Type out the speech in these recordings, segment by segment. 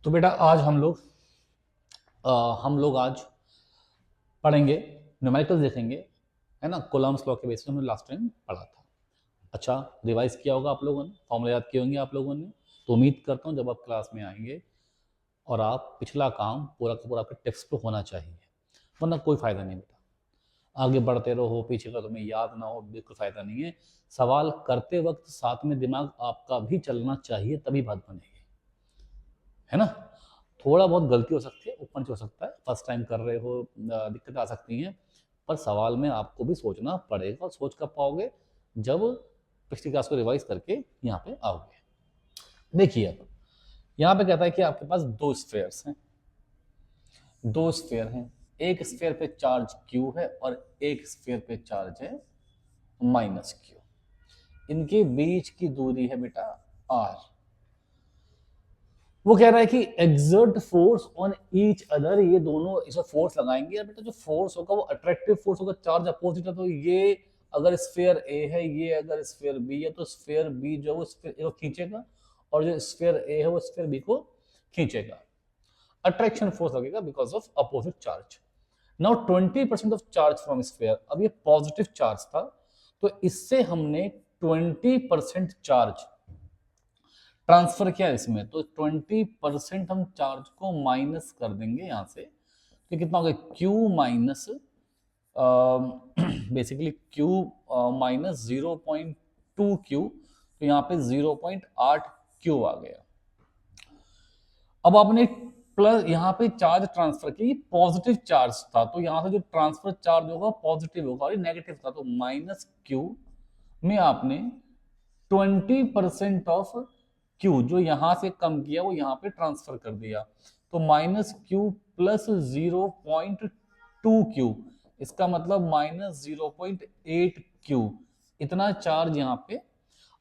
तो बेटा आज हम लोग आज पढ़ेंगे, न्यूमेरिकल्स देखेंगे, है ना। कूलम्ब्स लॉ के बेसिस हमने लास्ट टाइम पढ़ा था। अच्छा, रिवाइज किया होगा आप लोगों ने, फॉर्मूला याद किए होंगे आप लोगों ने। तो उम्मीद करता हूँ जब आप क्लास में आएंगे और आप पिछला काम पूरा का पूरा आपके टेक्स्ट पे होना चाहिए, वरना कोई फायदा नहीं बेटा। आगे बढ़ते रहो, पीछे का तुम्हें याद ना हो, बिल्कुल फायदा नहीं है। सवाल करते वक्त साथ में दिमाग आपका भी चलना चाहिए, तभी बात बनेगी, है ना। थोड़ा बहुत गलती हो सकती है, ऊपर नीचे हो सकता है, फर्स्ट टाइम कर रहे हो, दिक्कत आ सकती हैं। पर सवाल में आपको भी सोचना पड़ेगा, और सोच कब पाओगे, जब पिछली क्लास को रिवाइज करके यहाँ पे आओगे। देखिए अब यहाँ पे कहता है कि आपके पास दो स्फेयर्स हैं, दो स्फेयर हैं। एक स्फेयर पे चार्ज Q है और एक स्फेयर पे चार्ज है -Q। इनके बीच की दूरी है बेटा R। वो कह रहा है कि exert force on each other, ये दोनों इसमें फोर्स लगाएंगे। यार बेटा जो फोर्स होगा वो अट्रैक्टिव फोर्स होगा, चार्ज अपोजिट है। तो ये अगर स्फीयर ए है, ये अगर स्फीयर बी है, तो स्फीयर बी जो है वो स्फीयर ए को खींचेगा, और जो स्फीयर ए है वो स्फीयर बी को खींचेगा। अट्रैक्शन फोर्स लगेगा because of opposite charge. Now 20% of charge from sphere, अब ये पॉजिटिव चार्ज था, तो इससे हमने 20% चार्ज ट्रांसफर किया इसमें। तो 20% हम चार्ज को माइनस कर देंगे यहां से, तो कितना हो गया Q minus basically Q minus 0.2Q, तो यहाँ पे 0.8Q आ गया। अब आपने प्लस यहाँ पे चार्ज ट्रांसफर की, पॉजिटिव चार्ज था, तो यहाँ से जो ट्रांसफर चार्ज होगा पॉजिटिव होगा, और ये नेगेटिव था, तो -Q में आपने 20% ऑफ Q जो यहां से कम किया वो यहां पे ट्रांसफर कर दिया, तो -Q प्लस 0.2Q, इसका मतलब -0.8Q। इतना चार्ज यहाँ पे।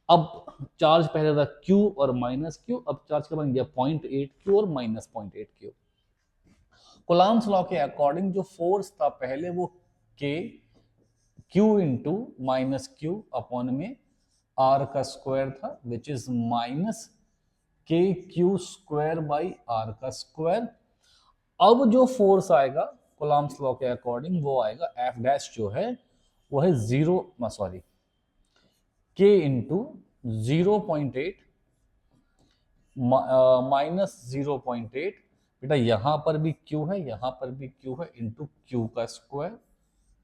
अब चार्ज पहले था Q और -Q, अब चार्ज का बन गया 0.8Q और -0.8Q। कूलम्ब्स लॉ के अकॉर्डिंग जो फोर्स था पहले वो K Q into -Q upon में R का स्क्वायर था, which is -KQ² by R का स्क्वायर। अब जो फोर्स आएगा कूलम्ब्स लॉ के अकॉर्डिंग वो आएगा F डैश जो है वो है K इंटू 0.8 -0.8, बेटा यहां पर भी Q है, यहां पर भी Q है, इंटू Q का स्क्वायर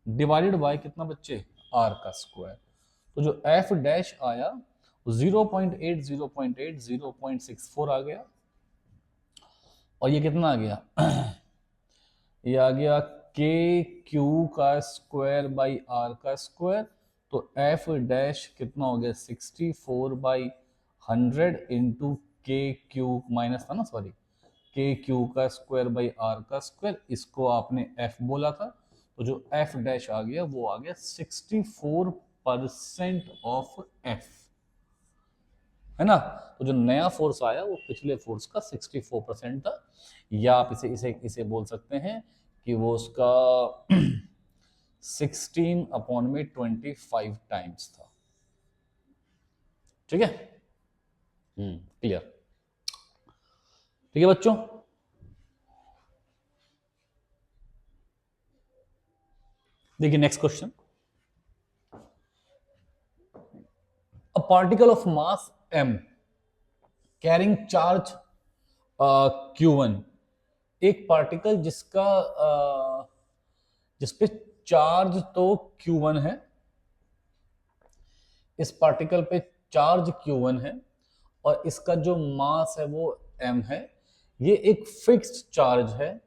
डिवाइडेड बाय कितना बच्चे, R का स्क्वायर। तो जो F डैश आया 0.8 0.8 0.64 आ गया, और ये कितना आ गया ये आ गया KQ का स्क्वायर बाई R का स्क्वायर। तो F डैश कितना हो गया 64 बाई 100 इंटू KQ माइनस था ना, सॉरी, KQ का स्क्वायर बाई R का स्क्वायर, इसको आपने F बोला था, तो जो F डैश आ गया वो आ गया 64% ऑफ F, है ना। तो जो नया फोर्स आया वो पिछले फोर्स का 64% था, या आप इसे इसे इसे बोल सकते हैं कि वो उसका 16 अपॉन में 25 टाइम्स था। ठीक है, क्लियर। ठीक है बच्चों, देखिए next question. A particle of mass m carrying charge Q1, एक पार्टिकल जिसका जिसपे चार्ज तो Q1 है, इस पार्टिकल पे चार्ज Q1 है और इसका जो मास है वो m है। ये एक फिक्स्ड चार्ज है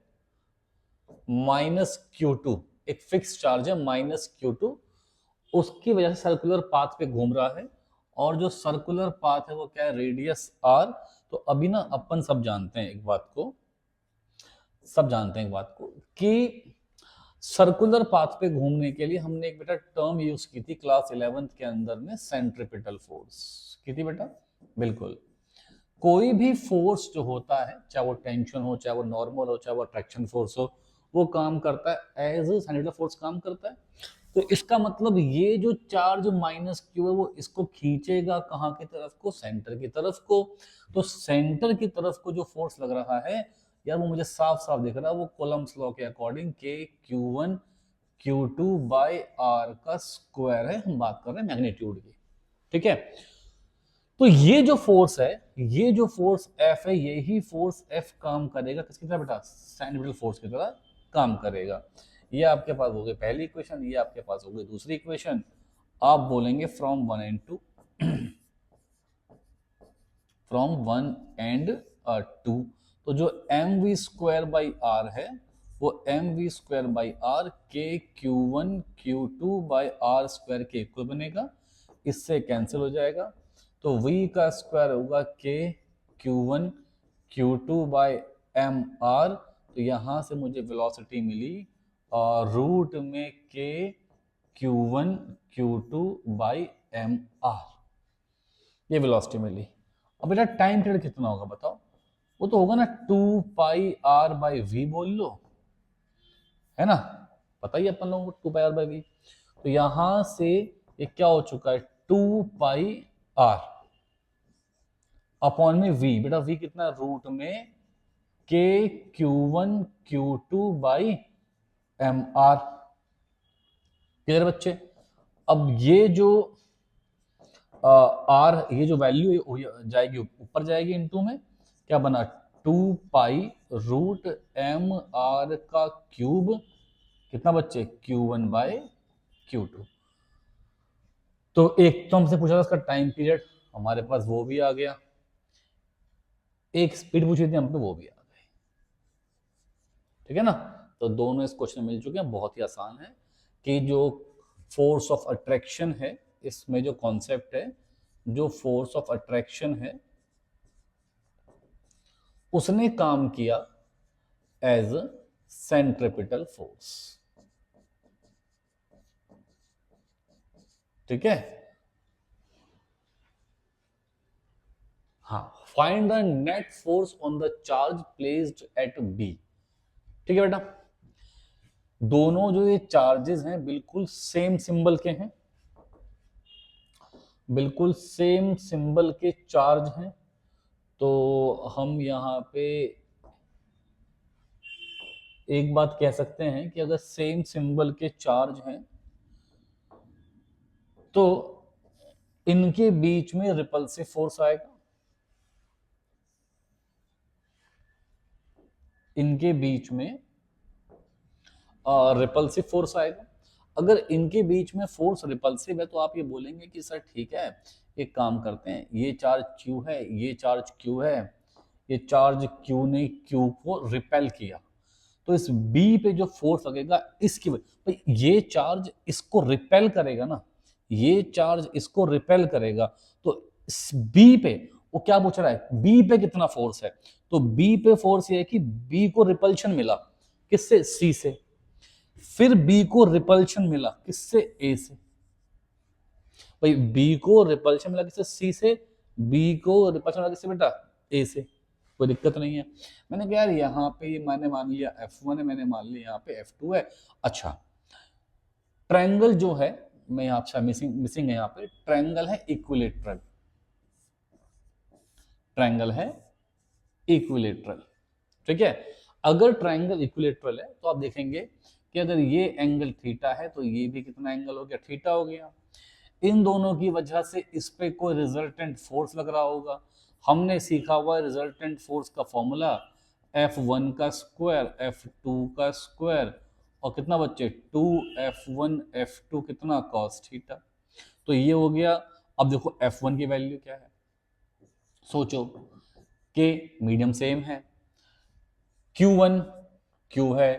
-Q2, एक फिक्स्ड चार्ज है -Q2, उसकी वजह से सर्कुलर पाथ पे घूम रहा है, और जो सर्कुलर पाथ है वो क्या है, रेडियस r। तो अभी ना अपन सब जानते हैं एक बात को, सब जानते हैं एक बात को कि सर्कुलर पाथ पे घूमने के लिए हमने एक बेटा टर्म यूज की थी क्लास 11th के अंदर में, सेंट्रिपिटल फोर्स की थी बेटा। बिल्कुल, कोई भी फोर्स जो होता है, चाहे वो टेंशन हो, चाहे वो नॉर्मल हो, चाहे वो अट्रैक्शन फोर्स हो, वो काम करता है एज सेंट्रिपिटल फोर्स काम करता है। तो इसका मतलब ये जो चार्ज माइनस क्यू है वो इसको खींचेगा कहाँ की तरफ को, सेंटर की तरफ को। तो सेंटर की तरफ को जो फोर्स लग रहा है यार वो मुझे साफ साफ दिख रहा है, वो कोलम्स लॉ के अकॉर्डिंग के Q1 Q2 बाई आर का स्क्वायर है। हम बात कर रहे हैं मैग्नीट्यूड की, ठीक है। तो ये जो फोर्स है, ये जो फोर्स F है, यही फोर्स F काम करेगा किसकी तरह बेटा, सेंट्रिपिटल फोर्स की तरह काम करेगा। ये आपके पास हो गई पहली इक्वेशन, ये आपके पास हो गई दूसरी इक्वेशन। आप बोलेंगे from one and two, from one and two, तो जो M V square by R है वो M V square by R के Q1 Q2 by R square के इक्वल बनेगा, इससे कैंसिल हो जाएगा। तो v का स्क्वायर होगा के Q1 Q2 by M are, तो यहां से मुझे वेलोसिटी मिली और रूट में के Q1 Q2 by M R, ये वेलोसिटी मिली। अब बेटा टाइम पीरियड कितना होगा बताओ, वो तो होगा ना 2 पाई आर बाई वी बोल लो, है ना, पता ही अपन लोगों को 2 पाई आर बाई वी। तो यहां से ये क्या हो चुका है 2 पाई आर अपॉन में वी, बेटा वी कितना रूट में के Q1 Q2 by M are. Clear बच्चे। अब ये जो आर, ये जो वैल्यू जाएगी ऊपर जाएगी इनटू में, क्या बना 2 पाई रूट एम आर का क्यूब, कितना बच्चे Q1 बाई Q2। तो एक तो हमसे पूछा था उसका टाइम पीरियड, हमारे पास वो भी आ गया। एक स्पीड पूछी थी हम पे, वो भी आ गई, ठीक है ना। तो दोनों इस क्वेश्चन मिल चुके हैं, बहुत ही आसान है कि जो फोर्स ऑफ अट्रैक्शन है, इसमें जो कॉन्सेप्ट है, जो फोर्स ऑफ अट्रैक्शन है उसने काम किया एज सेंट्रिपिटल फोर्स, ठीक है। हाँ, find the net force on the charge placed at B, ठीक है बेटा। दोनों जो ये चार्जेस हैं बिल्कुल सेम सिंबल के हैं, बिल्कुल सेम सिंबल के चार्ज हैं। तो हम यहां पे एक बात कह सकते हैं कि अगर सेम सिंबल के चार्ज हैं तो इनके बीच में रिपल्सिव फोर्स आएगा, इनके बीच में रिपल्सिव फोर्स आएगा। अगर इनके बीच में फोर्स रिपल्सिव है तो आप ये बोलेंगे कि सर ठीक है, एक काम करते हैं, ये चार्ज Q है, ये चार्ज Q है, ये चार्ज Q ने Q को रिपेल किया, तो इस B पे जो फोर्स लगेगा इसकी वजह, ये चार्ज इसको रिपेल करेगा ना, ये चार्ज इसको रिपेल करेगा, तो इस B पे वो क्या पूछ रहा है, B पे कितना फोर्स है। तो B पे फोर्स ये है कि B को रिपल्शन मिला किससे, C से, फिर B को रिपल्शन मिला किससे, A से। भाई B को रिपल्शन मिला किससे, C से, B को रिपल्शन मिला किससे बेटा, A से। कोई दिक्कत नहीं है। मैंने कहा यार यहाँ पे मैंने मान लिया F1 है, मैंने मान लिया यहाँ पे F2 है। अच्छा, ट्रायंगल जो है, मैं यहाँ पे मिसिंग है, यहाँ पे ट्रायंगल है इक्विलेटरल, ट्रायंगल है इक्विलेटरल, ठीक है। अगर ट्रायंगल इक्विलेटरल है तो आप देखेंगे कि अगर ये एंगल थीटा है तो ये भी कितना एंगल हो गया, थीटा हो गया। इन दोनों की वजह से इस पे कोई रिजल्टेंट फोर्स लग रहा होगा। हमने सीखा हुआ रिजल्टेंट फोर्स का फॉर्मूला F1 का स्क्वायर F2 का स्क्वायर और कितना बच्चे 2F1 F2 कितना cos थीटा। तो ये हो गया। अब देखो F1 की वैल्यू क्या है, सोचो कि मीडियम सेम है, Q1 Q है,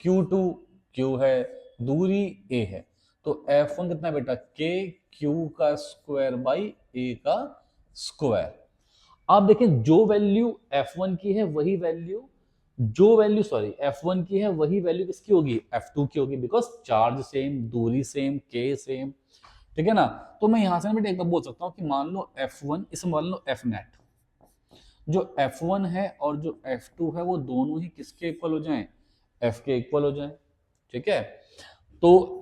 Q2 Q है, दूरी A है, तो F1 कितना बेटा K Q का स्क्वायर बाई A का स्क्वायर। आप देखें जो वैल्यू F1 की है वही वैल्यू, जो वैल्यू सॉरी F1 की है वही वैल्यू किसकी होगी, F2 की होगी, बिकॉज चार्ज सेम, दूरी सेम, K सेम, ठीक है ना। तो मैं यहां से ना बेटा एक बार बोल सकता हूं कि मान लो F1, इसे मान लो F नेट, जो F1 है और जो F2 है वो दोनों ही किसके इक्वल हो जाएं, एफ के इक्वल हो जाए, ठीक है। तो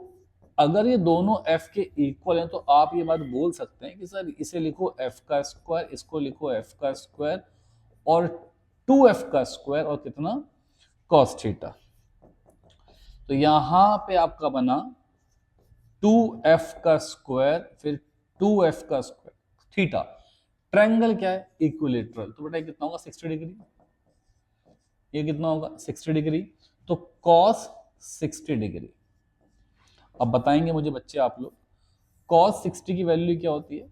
अगर ये दोनों एफ के इक्वल हैं तो आप ये बात बोल सकते हैं कि सर इसे लिखो एफ का स्क्वायर, इसको लिखो एफ का स्क्वायर और 2f का स्क्वायर और कितना cos थीटा। तो यहां पे आपका बना 2f का स्क्वायर फिर 2f का स्क्वायर थीटा। ट्रायंगल क्या है? इक्विलेटरल। तो बेटा कितना होगा 60 डिग्री, ये कितना होगा 60 डिग्री, तो cos 60 डिग्री। अब बताएंगे मुझे बच्चे आप लोग cos 60 की वैल्यू क्या होती है,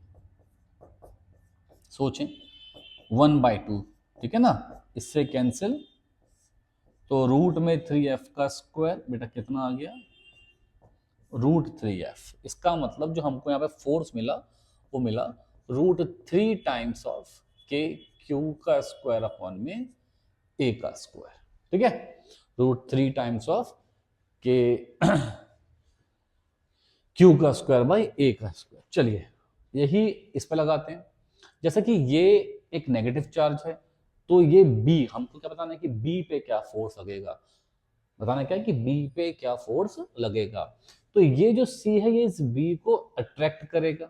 सोचें 1/2, ठीक है ना, इससे कैंसिल, तो रूट में 3f का स्क्वायर, बेटा कितना आ गया √3f। इसका मतलब जो हमको यहाँ पे फोर्स मिला वो मिला √3 टाइम्स ऑफ के क्यू का स्क्वायर अपॉन में ए का स्क्वायर, ठीक है, √3 टाइम्स ऑफ के क्यू का स्क्वायर बाई ए का स्क्वायर। चलिए यही इस पे लगाते हैं। जैसे कि ये एक नेगेटिव चार्ज है तो ये बी, हमको क्या बताना है कि बी पे क्या फोर्स लगेगा, बताना क्या है कि बी पे क्या फोर्स लगेगा। तो ये जो सी है ये इस बी को अट्रैक्ट करेगा,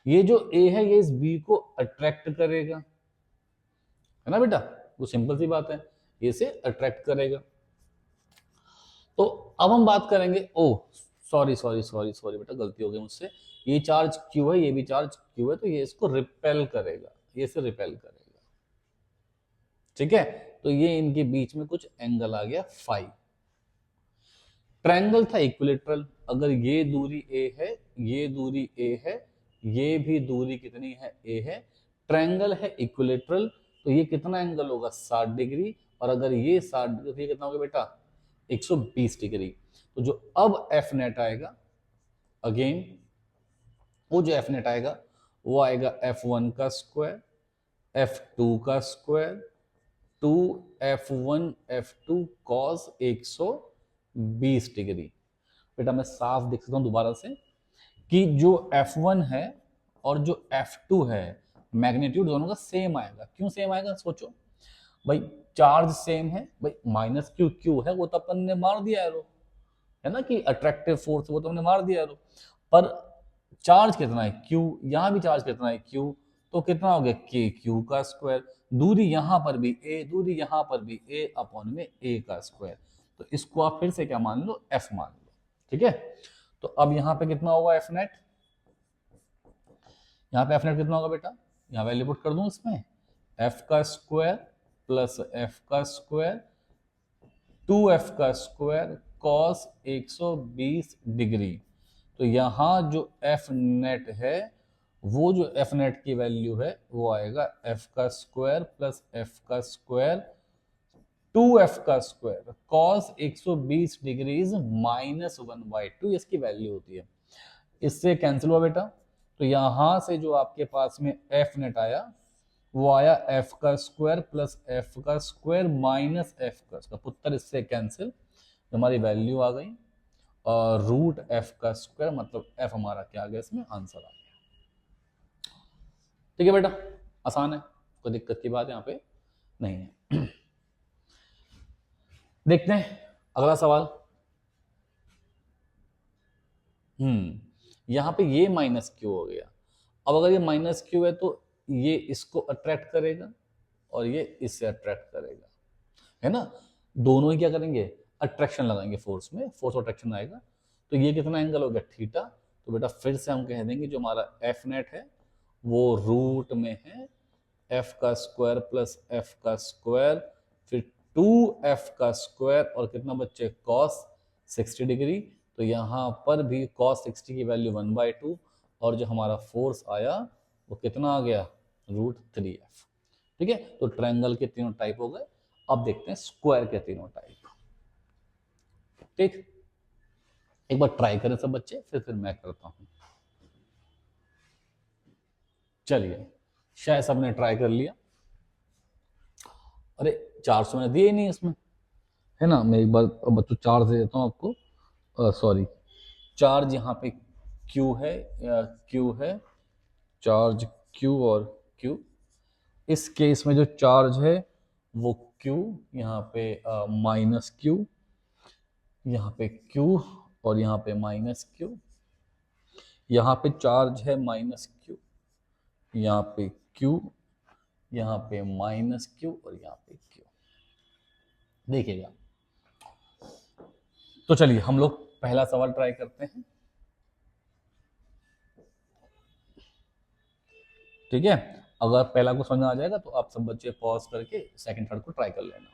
ये जो ए है ये इस बी को अट्रैक्ट करेगा, है ना बेटा, वो सिंपल सी बात है, ये से अट्रैक्ट करेगा। तो अब हम बात करेंगे, ओ सॉरी सॉरी सॉरी सॉरी बेटा गलती हो गई मुझसे, ये चार्ज क्यू है, ये भी चार्ज क्यू है, तो ये इसको रिपेल करेगा, ये से रिपेल करेगा, ठीक है। तो ये इनके बीच में कुछ एंगल आ गया फाई। ट्रायंगल था इक्विलेटरल, अगर ये दूरी ए है, ये दूरी ए है, ये भी दूरी कितनी है ए है, ट्रायंगल है इक्विलेटरल, तो ये कितना एंगल होगा 60 डिग्री, और अगर ये 60 डिग्री तो ये कितना होगा बेटा 120 डिग्री। तो जो अब एफ नेट आएगा, अगेन वो जो एफ नेट आएगा वो आएगा f1 का स्क्वायर, f2 का square, 2f1 f2 cos 120 degree. बेटा मैं साफ देख सकता हूं दोबारा से कि जो f1 है और जो f2 है मैग्नीट्यूड दोनों का सेम आएगा। क्यों सेम आएगा सोचो भाई, चार्ज सेम है भाई, माइनस क्यू क्यू है वो तो अपन ने मार दिया एरो, है ना, कि अट्रैक्टिव फोर्स वो तो हमने मार दिया एरो, पर चार्ज कितना है क्यू, यहां भी चार्ज कितना है क्यू, तो कितना हो गया के क्यू का स्क्वायर, दूरी यहां पर भी ए, दूरी यहां पर भी ए अपॉन में ए का स्क्वायर। तो इसको आप फिर से क्या मान लो एफ मान लो, ठीक है। तो अब यहां पे कितना होगा एफ नेट, यहाँ पे एफ नेट कितना होगा बेटा, यहाँ वैल्यू पुट कर दूं इसमें, एफ का स्क्वायर प्लस एफ का स्क्वायर 2f का स्क्वायर cos 120 डिग्री। तो यहाँ जो एफ नेट है वो जो एफ नेट की वैल्यू है वो आएगा एफ का स्क्वायर प्लस एफ का स्क्वायर 2f का स्क्वायर cos 120 डिग्री -1/2, इसकी वैल्यू होती है। इससे कैंसिल हुआ बेटा, तो यहां से जो आपके पास में एफ नेट आया वो आया एफ का स्क्वायर प्लस एफ का स्क्वायर माइनस एफ का स्क्वायर, पुत्र इससे कैंसिल, हमारी वैल्यू आ गई और रूट एफ का स्क्वायर, मतलब एफ हमारा क्या आ गया इसमें आंसर आ गया। ठीक है बेटा, आसान है, कोई दिक्कत की बात यहाँ पे नहीं है। देखते हैं अगला सवाल। यहाँ पे ये माइनस क्यू हो गया, अब अगर ये माइनस क्यू है तो ये इसको अट्रैक्ट करेगा और ये इससे अट्रैक्ट करेगा, है ना, दोनों ही क्या करेंगे अट्रैक्शन लगाएंगे, फोर्स में फोर्स अट्रैक्शन आएगा, तो ये कितना एंगल हो गया थीटा। तो बेटा फिर से हम कह देंगे जो हमारा एफ नेट है वो रूट में है एफ का स्क्वायर प्लस एफ का स्क्वायर फिर 2f का स्क्वायर और कितना बच्चे cos 60 डिग्री। तो यहाँ पर भी cos 60 की वैल्यू 1/2 और जो हमारा फोर्स आया वो कितना आ गया √3f। ठीक है, तो ट्रायंगल के तीनों टाइप हो गए। अब देखते हैं स्क्वायर के तीनों टाइप। ठीक, एक बार ट्राई करें सब बच्चे, फिर मैं करता हूं। चलिए, शायद सबने ट्राई कर लिया। अरे 400 मैंने दिए ही नहीं इसमें, है ना, मैं एक बार बच्चों चार्ज दे देता हूँ आपको, सॉरी चार्ज यहाँ पे Q है, Q है, चार्ज Q और Q। इस केस में जो चार्ज है वो Q, यहाँ पे माइनस Q, यहाँ पे Q और यहाँ पे माइनस Q, यहाँ पे चार्ज है माइनस Q, यहाँ पे Q, यहाँ पे माइनस Q और यहाँ पे Q। देखिएगा, तो चलिए हम लोग पहला सवाल ट्राई करते हैं। ठीक है, अगर पहला को समझ में आ जाएगा तो आप सब बच्चे पॉज करके सेकंड थर्ड को ट्राई कर लेना।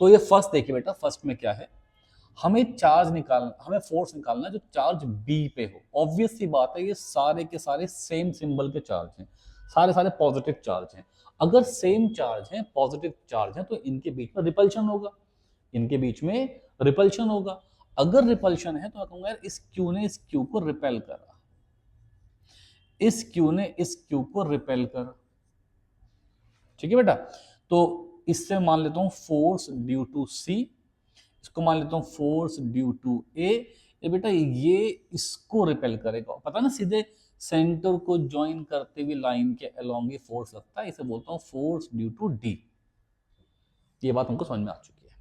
तो ये फर्स्ट देखिए बेटा, फर्स्ट में क्या है, हमें चार्ज निकालना, हमें फोर्स निकालना जो चार्ज बी पे हो। ऑब्वियस सी बात है, ये सारे के सारे सेम सिंबल के चार्ज हैं, सारे सारे पॉजिटिव चार्ज हैं। अगर सेम चार्ज हैं, पॉजिटिव चार्ज हैं, तो इनके बीच में रिपल्शन होगा, इनके बीच में रिपल्शन होगा। अगर रिपल्शन है तो मैं कहूंगा यार इस क्यू ने इस क्यू को रिपेल करा, इस क्यू ने इस क्यू को रिपेल करा। ठीक है बेटा, तो इससे मान लेता हूं फोर्स ड्यू टू सी, इसको मान लेता हूं फोर्स ड्यू टू ए। ये बेटा ये इसको रिपेल करेगा, पता ना, सीधे सेंटर को ज्वाइन करते हुए लाइन के अलोंग ये फोर्स लगता है, इसे बोलता हूं फोर्स ड्यू टू डी। ये बात हमको समझ में आ चुकी है।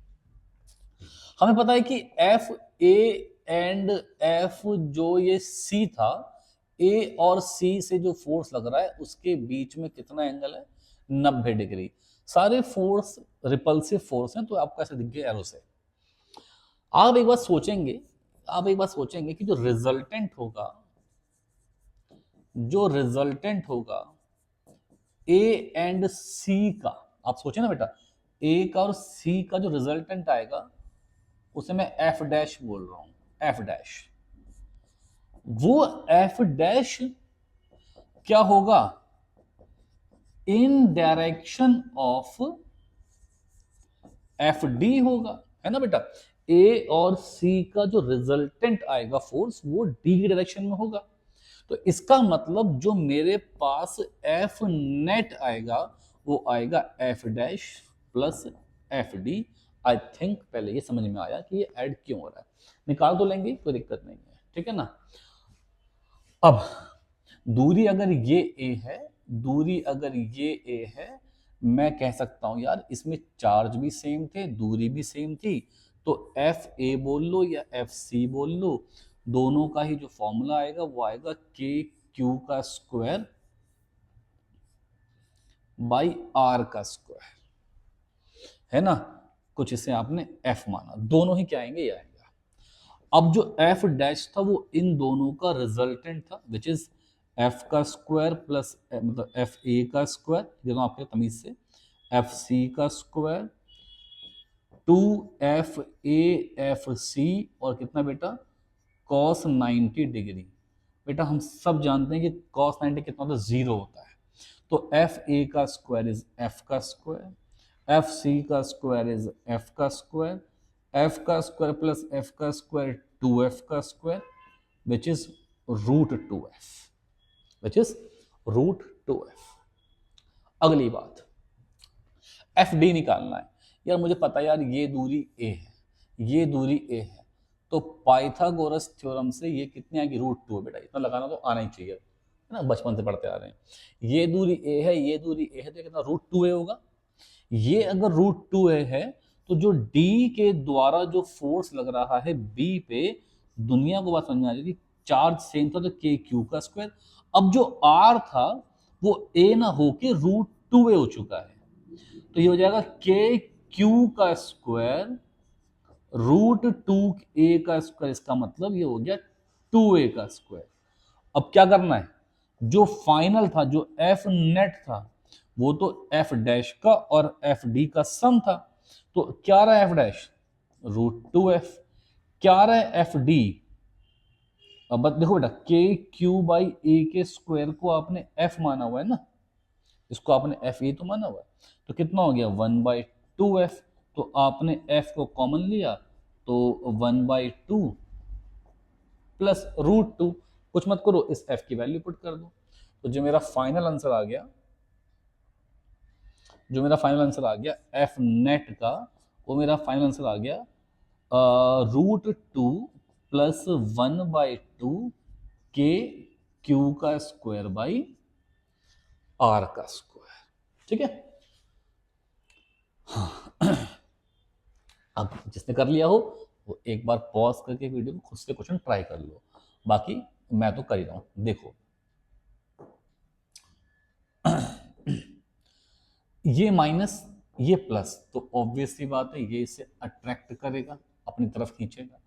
हमें पता है कि एफ ए एंड एफ जो ये सी था, ए और सी से जो फोर्स लग रहा है उसके बीच में कितना एंगल है, 90 डिग्री। सारे फोर्स रिपल्सिव फोर्स हैं, तो आपको ऐसे दिख गया एरो से। आप एक बात सोचेंगे, आप एक बात सोचेंगे कि जो रिजल्टेंट होगा, जो रिजल्टेंट होगा ए एंड सी का, आप सोचे ना बेटा, ए का और सी का जो रिजल्टेंट आएगा उसे मैं एफ डैश बोल रहा हूं, एफ डैश। वो एफ डैश क्या होगा, इन डायरेक्शन ऑफ एफ डी होगा, है ना बेटा। ए और सी का जो रिजल्टेंट आएगा फोर्स वो डी की डायरेक्शन में होगा। तो इसका मतलब जो मेरे पास एफ नेट आएगा वो आएगा F dash plus F D. I think पहले ये समझ में आया कि ये ऐड क्यों हो रहा है। निकाल तो लेंगे, कोई दिक्कत नहीं है, ठीक है ना। अब दूरी अगर ये ए है, दूरी अगर ये ए है, मैं कह सकता हूं यार इसमें चार्ज भी सेम थे, दूरी भी सेम थी, तो एफ ए बोल लो या एफ सी बोल लो, दोनों का ही जो फॉर्मूला आएगा वो आएगा के क्यू का स्क्वायर बाई आर का स्क्वायर, है ना। कुछ इसे आपने एफ माना, दोनों ही क्या आएंगे, ये आएंगे। अब जो एफ डैश था वो इन दोनों का रिजल्टेंट था, विच इज एफ का स्क्वायर प्लस मतलब एफ ए का स्क्वायर, दोनों आपके तमीज से, एफ सी का स्क्वायर, 2 एफ सी और कितना बेटा, कॉस 90 डिग्री। बेटा हम सब जानते हैं कि कॉस 90 कितना होता है, 0 होता है। तो एफ ए का स्क्वायर इज एफ का स्क्वायर, एफ सी का स्क्वायर इज एफ का स्क्वायर, एफ का स्क्वायर प्लस एफ का स्क्वायर 2f का square, which is root 2f, which is root 2f। अगली बात, एफ डी निकालना है। यार मुझे पता है यार ये दूरी ए है, ये दूरी ए है, तो पाइथागोरस थ्योरम से ये कितनी आएगी, रूट 2 है। बेटा इतना लगाना तो आना ही चाहिए, है ना, बचपन से पढ़ते आ रहे हैं। ये दूरी ए है, ये दूरी ए है, तो कितना रूट 2 ए होगा। ये अगर रूट 2 ए है तो जो डी के द्वारा जो फोर्स लग रहा है बी पे, दुनिया को बात समझ में आ जाएगी, चार्ज सेम था तो के क्यू का स्क्वायर। अब जो आर था वो ए ना होके रूट 2 ए हो चुका है, तो ये हो जाएगा के क्यू का स्क्वायर रूट 2 ए का स्क्वायर। इसका मतलब ये हो गया 2a का स्क्वायर। अब क्या करना है, जो फाइनल था, जो एफ नेट था, वो तो एफ डैश का और एफ डी का सम था, तो क्या रहा एफ डैश, रूट 2f। क्या रहा है एफ डी, अब देखो बेटा, के क्यू बाई ए के स्क्वायर को आपने एफ माना हुआ है ना, इसको आपने एफ ए तो माना हुआ है, तो कितना हो गया 1/2f। तो आपने f को कॉमन लिया तो 1/2 प्लस रूट 2, कुछ मत करो, इस f की वैल्यू पुट कर दो। तो जो मेरा फाइनल आंसर आ गया, जो मेरा फाइनल आंसर आ गया एफ नेट का, वो मेरा फाइनल आंसर आ गया रूट 2 प्लस 1/2 के क्यू का स्क्वायर बाई आर का स्क्वायर। ठीक है, अब जिसने कर लिया हो वो एक बार पॉज करके वीडियो को खुद से क्वेश्चन ट्राई कर लो, बाकी मैं तो कर ही रहा हूं। देखो ये माइनस ये प्लस, तो ऑब्वियसली बात है ये इसे अट्रैक्ट करेगा, अपनी तरफ खींचेगा।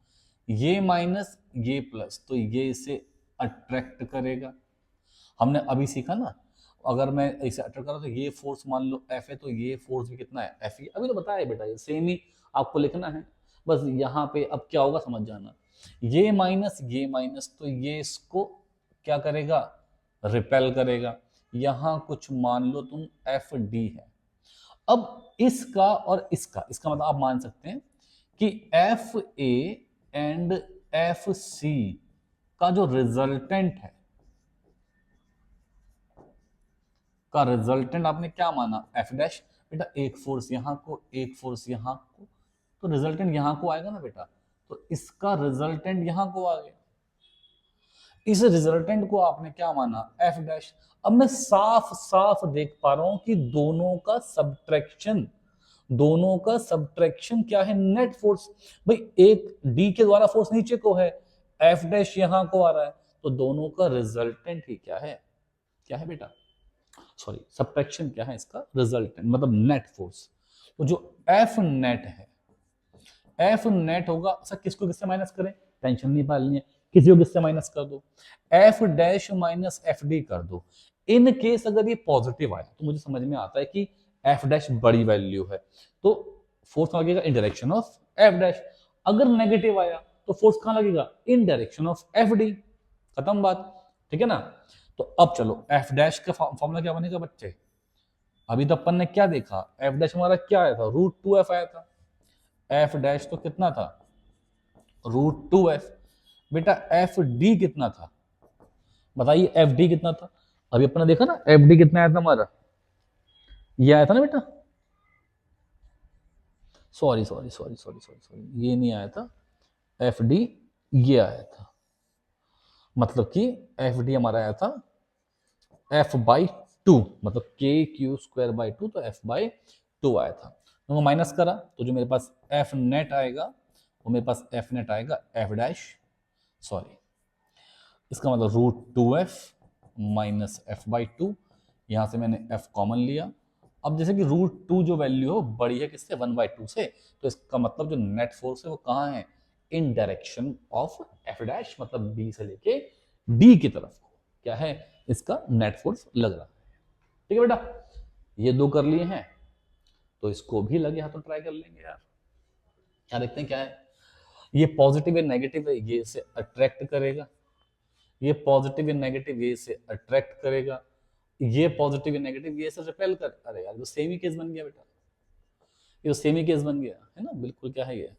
ये माइनस ये प्लस, तो ये इसे अट्रैक्ट करेगा। हमने अभी सीखा ना, अगर मैं इसे अट्रैक्ट करा तो ये फोर्स मान लो एफ है, तो ये फोर्स भी कितना है एफ ही। अभी तो बताया बेटा, ये सेम ही आपको लिखना है, बस यहाँ पे अब क्या होगा समझ जाना। ये माइनस तो ये इसको क्या करेगा, रिपेल करेगा। यहां कुछ मान लो तुम एफ डी है। अब इसका और इसका मतलब आप मान सकते हैं कि F A and F C का जो रिजल्टेंट है, का रिजल्टेंट आपने क्या माना एफ डैश। बेटा एक फोर्स यहां को, एक फोर्स यहां को, तो रिजल्टेंट यहां को आएगा ना बेटा, तो इसका रिजल्टेंट यहां को आ गया। इस रिजल्टेंट को आपने क्या माना एफ डैश। अब मैं साफ साफ देख पा रहा हूं कि दोनों का सब्ट्रैक्शन क्या है, नेट फोर्स। भाई एक डी के द्वारा फोर्स नीचे को है, एफ डैश यहां को आ रहा है, तो दोनों का रिजल्टेंट ही क्या है बेटा, सॉरी सब्ट्रैक्शन क्या है इसका, रिजल्टेंट मतलब नेट फोर्स। तो जो एफ नेट है, एफ नेट होगा सर, किसको किससे माइनस करें, टेंशन नहीं पालनी है, किसी को किससे माइनस कर दो, F dash minus F D कर दो। इन केस अगर ये पॉजिटिव आया तो मुझे समझ में आता है कि एफ डैश बड़ी वैल्यू है, तो फोर्स लगेगा इन डायरेक्शन ऑफ एफ डैश। अगर नेगेटिव आया तो फोर्स कहां लगेगा, इन डायरेक्शन ऑफ एफ डी। खत्म बात, ठीक है ना। तो अब चलो एफ डैश का फॉर्मूला क्या बनेगा बच्चे, अभी तो अपन ने क्या देखा, एफ डैश हमारा क्या आया था, रूट टू एफ आया था। एफ डैश तो कितना था, रूट टू एफ। बेटा एफ डी कितना था, बताइए एफ डी कितना था। अभी अपने देखा ना एफ डी कितना आया था हमारा, ये आया था ना बेटा, सॉरी ये नहीं आया था, एफ डी ये आया था। मतलब कि एफ डी हमारा आया था एफ बाई टू, मतलब के क्यू स्क्वायर बाई टू, तो एफ बाई टू आया था। तो माइनस करा तो जो मेरे पास एफ नेट आएगा वो मेरे पास एफ नेट आएगा एफ डैश, सॉरी इसका मतलब root two F minus F by two. यहां से मैंने एफ कॉमन लिया। अब जैसे कि रूट टू जो वैल्यू हो बड़ी है किससे, वन बाई टू से, तो इसका मतलब जो नेट फोर्स है वो कहाँ है, इन डायरेक्शन ऑफ एफ डैश, मतलब बी से लेके डी की तरफ क्या है इसका नेट फोर्स लग रहा है। ठीक है बेटा, ये दो कर लिए हैं, तो इसको भी लगे हाथों ट्राई कर लेंगे यार। क्या देखते हैं क्या है, ये पॉजिटिव है नेगेटिव है, ये इसे अट्रैक्ट करेगा, ये पॉजिटिव या नेगेटिव ये इसे अट्रैक्ट करेगा, ये पॉजिटिव या नेगेटिव ये इसे रिपेल कर। अरे यार तो सेम ही केस बन गया बेटा, ये तो सेम ही केस बन गया है ना, बिल्कुल क्या है ये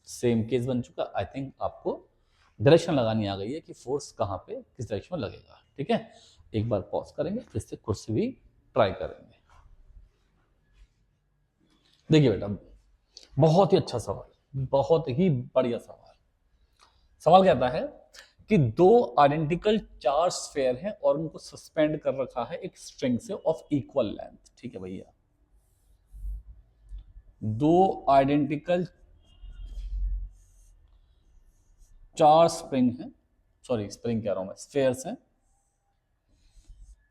सेम केस बन चुका। आई थिंक आपको डायरेक्शन लगानी आ गई है कि फोर्स कहाँ पे किस डायरेक्शन में लगेगा। ठीक है, एक बार पॉज करेंगे फिर से खुद से भी ट्राई करेंगे। देखिए बेटा बहुत ही अच्छा सवाल, बहुत ही बढ़िया सवाल। सवाल कहता है कि दो आइडेंटिकल चार्ज स्फीयर हैं और उनको सस्पेंड कर रखा है एक स्ट्रिंग से ऑफ इक्वल लेंथ। ठीक है भैया, दो आइडेंटिकल चार स्प्रिंग हैं, सॉरी स्प्रिंग कह रहा हूं मैं, स्फीयर्स हैं,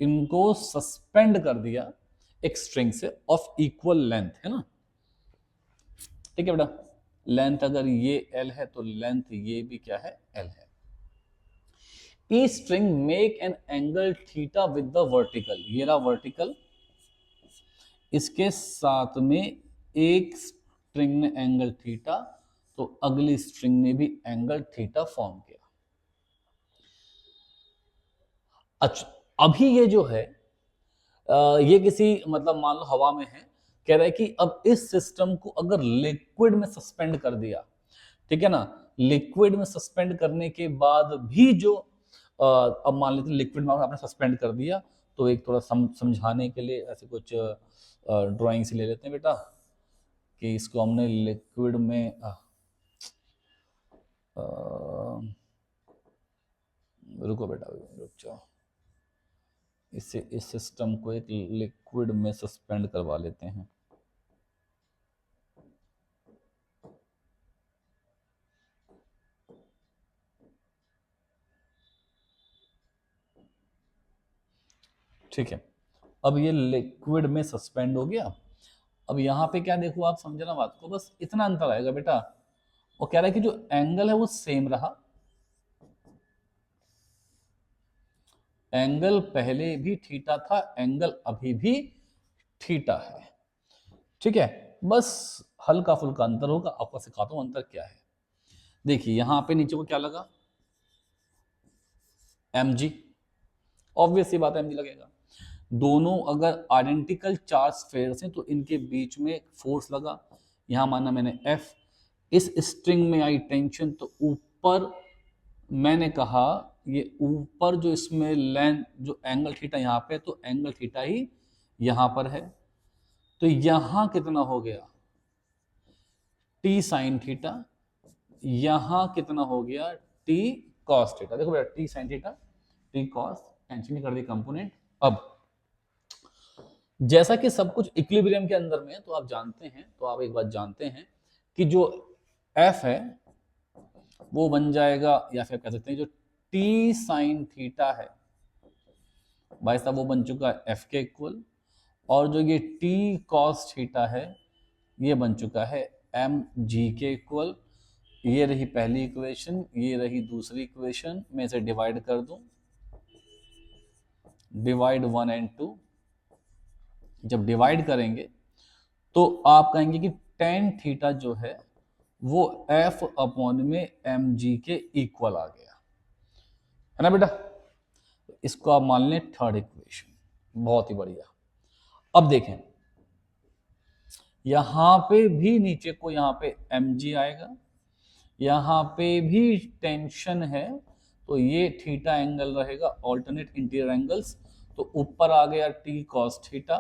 इनको सस्पेंड कर दिया एक स्ट्रिंग से ऑफ इक्वल लेंथ, है ना। ठीक है बेटा, लेंथ अगर ये एल है तो लेंथ ये भी क्या है एल है। ई string make an angle theta with the vertical, ये रहा वर्टिकल, इसके साथ में एक स्ट्रिंग ने एंगल थीटा, तो अगली स्ट्रिंग ने भी एंगल थीटा फॉर्म किया। अच्छा अभी ये जो है ये किसी मतलब मान लो हवा में है, कह रहा है कि अब इस सिस्टम को अगर लिक्विड में सस्पेंड कर दिया, ठीक है ना, लिक्विड में सस्पेंड करने के बाद भी जो अब मान लेते हैं लिक्विड में आपने सस्पेंड कर दिया, तो एक थोड़ा समझाने के लिए ऐसे कुछ ड्राइंग से ले लेते हैं बेटा, कि इसको हमने लिक्विड में रुको बेटा रुक जाओ, इस सिस्टम को एक लिक्विड में सस्पेंड करवा लेते हैं। ठीक है, अब ये लिक्विड में सस्पेंड हो गया। अब यहां पे क्या देखो, आप समझना बात को, बस इतना अंतर आएगा बेटा। वो कह रहा है कि जो एंगल है वो सेम रहा, एंगल पहले भी थीटा था, एंगल अभी भी थीटा है। ठीक है, बस हल्का फुल्का अंतर होगा, आपको सिखाता हूं अंतर क्या है। देखिए यहां पे नीचे को क्या लगा, mg, ऑब्वियस सी बात है mg लगेगा। दोनों अगर आइडेंटिकल चार्ज फेयर्स हैं तो इनके बीच में फोर्स लगा, यहां माना मैंने F। इस स्ट्रिंग में आई टेंशन, तो ऊपर मैंने कहा ये ऊपर जो इसमें लेंथ जो एंगल थीटा यहाँ पे, तो एंगल थीटा ही यहां पर है, तो यहां कितना हो गया T साइन थीटा, यहां कितना हो गया T कॉस थीटा। देखो बेटा T sine theta, T cos, tension नहीं कर दी कंपोनेंट। अब जैसा कि सब कुछ इक्विलिब्रियम के अंदर में है, तो आप जानते हैं, तो आप एक बात जानते हैं कि जो F है वो बन जाएगा, या फिर कह सकते हैं जो T साइन थीटा है भाई साहब वो बन चुका है F के इक्वल, और जो ये T कॉस थीटा है ये बन चुका है mg के इक्वल। ये रही पहली इक्वेशन, ये रही दूसरी इक्वेशन, मैं इसे डिवाइड कर दूं, डिवाइड 1 and 2। जब डिवाइड करेंगे तो आप कहेंगे कि tan थीटा जो है वो F अपॉन में mg के इक्वल आ गया, है ना बेटा। इसको आप मान लें थर्ड इक्वेशन, बहुत ही बढ़िया। अब देखें यहां पे भी नीचे को यहां पे mg आएगा, यहां पे भी टेंशन है, तो ये थीटा एंगल रहेगा, ऑल्टरनेट इंटीरियर एंगल्स। तो ऊपर आ गया T कॉस थीटा,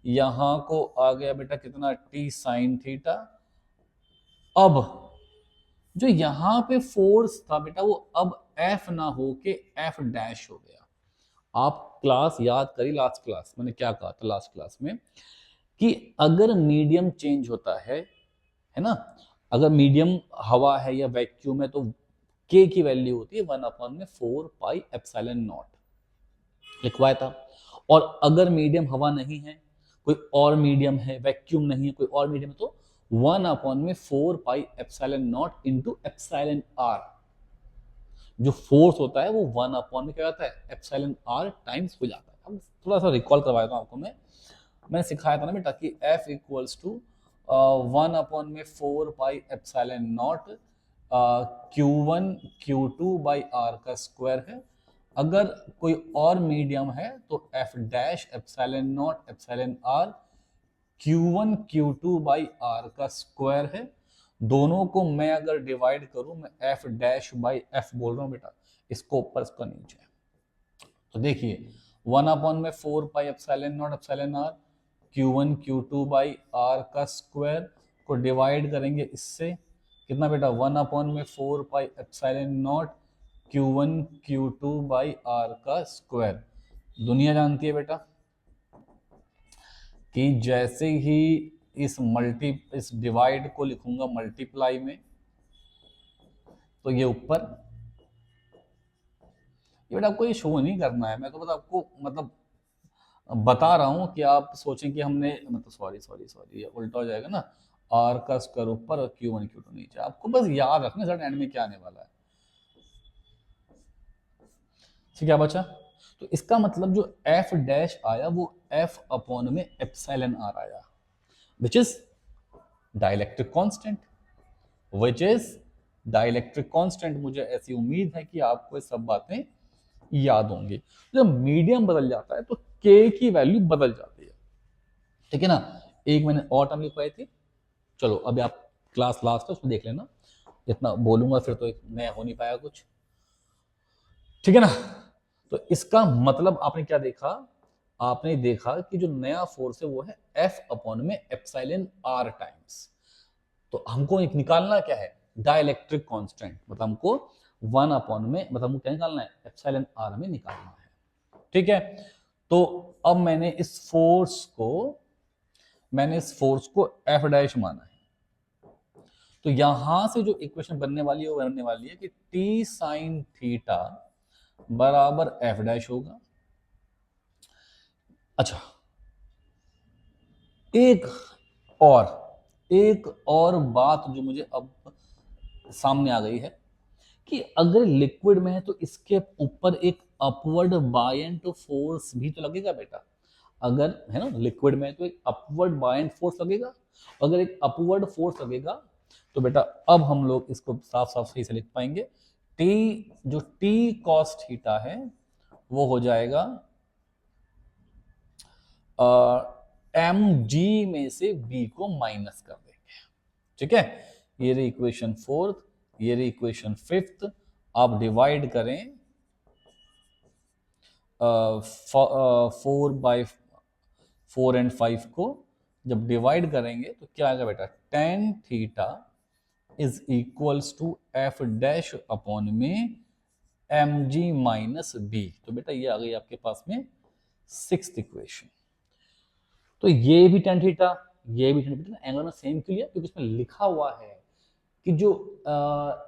यहां को आ गया बेटा कितना T साइन थीटा। अब जो यहां पे फोर्स था बेटा वो अब F ना हो के F डैश हो गया। आप क्लास याद करिए, लास्ट क्लास मैंने क्या कहा था लास्ट क्लास में, कि अगर मीडियम चेंज होता है ना, अगर मीडियम हवा है या वैक्यूम है, तो k की वैल्यू होती है 1/4 पाई एप्सिलॉन नॉट, लिखवाया था। और अगर मीडियम हवा नहीं है, कोई और मीडियम है, वैक्यूम नहीं है, कोई और मीडियम है, तो 1/4 pi epsilon naught into epsilon R. जो फोर्स होता है वो 1 में क्या होता है एप्सिलॉन आर टाइम्स हो जाता है। अब थोड़ा सा रिकॉल करवाया था आपको मैंने सिखाया था ना बेटा कि F equals to 1/4 pi epsilon naught Q1 Q2 by R का स्क्वायर है। अगर कोई और मीडियम है तो F dash epsilon naught epsilon R Q1 Q2 by R का स्क्वायर है। दोनों को मैं अगर डिवाइड करूं, मैं F डैश बाई F बोल रहा हूं बेटा, इसको ऊपर इसको नीचे। तो देखिए 1/4 pi epsilon naught epsilon R Q1 Q2 by R का स्क्वायर को डिवाइड करेंगे इससे, कितना बेटा 1/4 pi epsilon naught Q1 Q2 by R का स्क्वायर। दुनिया जानती है बेटा कि जैसे ही इस डिवाइड को लिखूंगा मल्टीप्लाई में, तो ये ऊपर, ये बेटा आपको ये शो नहीं करना है, मैं तो बस आपको मतलब बता रहा हूं कि आप सोचें कि हमने मतलब सॉरी ये उल्टा हो जाएगा ना, आर का स्क्वायर ऊपर और Q1 Q2 नीचे। आपको बस याद रखना सर एंड में क्या आने वाला है। ठीक है बच्चा, तो इसका मतलब जो F डैश आया वो F अपॉन में एप्सिलॉन आर आया, which is dielectric constant, which is dielectric constant. मुझे ऐसी उम्मीद है कि आपको ये सब बातें याद होंगी। जब मीडियम बदल जाता है तो K की वैल्यू बदल जाती है, ठीक है ना। एक मैंने और टर्म लिखवाई थी, चलो अभी आप क्लास लास्ट है उसमें देख लेना, इतना बोलूंगा फिर तो नया हो नहीं पाया कुछ, ठीक है ना। तो इसका मतलब आपने क्या देखा, आपने देखा कि जो नया फोर्स है वो है F अपॉन में एप्सिलॉन आर टाइम्स। तो हमको एक निकालना क्या है डाइलेक्ट्रिक कांस्टेंट, मतलब हमको 1 अपॉन में, मतलब हमको क्या निकालना है एप्सिलॉन आर में निकालना है, ठीक है। तो अब मैंने इस फोर्स को एफ डैश माना है। तो यहां से जो इक्वेशन बनने वाली है वो बनने वाली है कि टी साइन थीटा बराबर एफ डैश होगा। अच्छा, एक और बात जो मुझे अब सामने आ गई है कि अगर लिक्विड में है तो इसके ऊपर एक अपवर्ड बायंट फोर्स भी तो लगेगा बेटा। अगर है ना लिक्विड में तो एक अपवर्ड बायंट फोर्स लगेगा। अगर एक अपवर्ड फोर्स लगेगा तो बेटा अब हम लोग इसको साफ साफ सही से लिख पाएंगे। टी कॉस थीटा है वो हो जाएगा एम जी में से बी को माइनस कर देंगे। ठीक है, ये रही इक्वेशन फोर्थ, ये रही इक्वेशन फिफ्थ। आप डिवाइड करें 4 एंड 5 को, जब डिवाइड करेंगे तो क्या आएगा बेटा, tan theta is equals to F dash upon में एम जी माइनस बी। तो बेटा ये आ गई आपके पास में सिक्स्थ इक्वेशन। तो ये भी टेन थीटा, ये भी टेन थीटा, एंगल में सेम क्यों लिया, क्योंकि इसमें लिखा हुआ है कि जो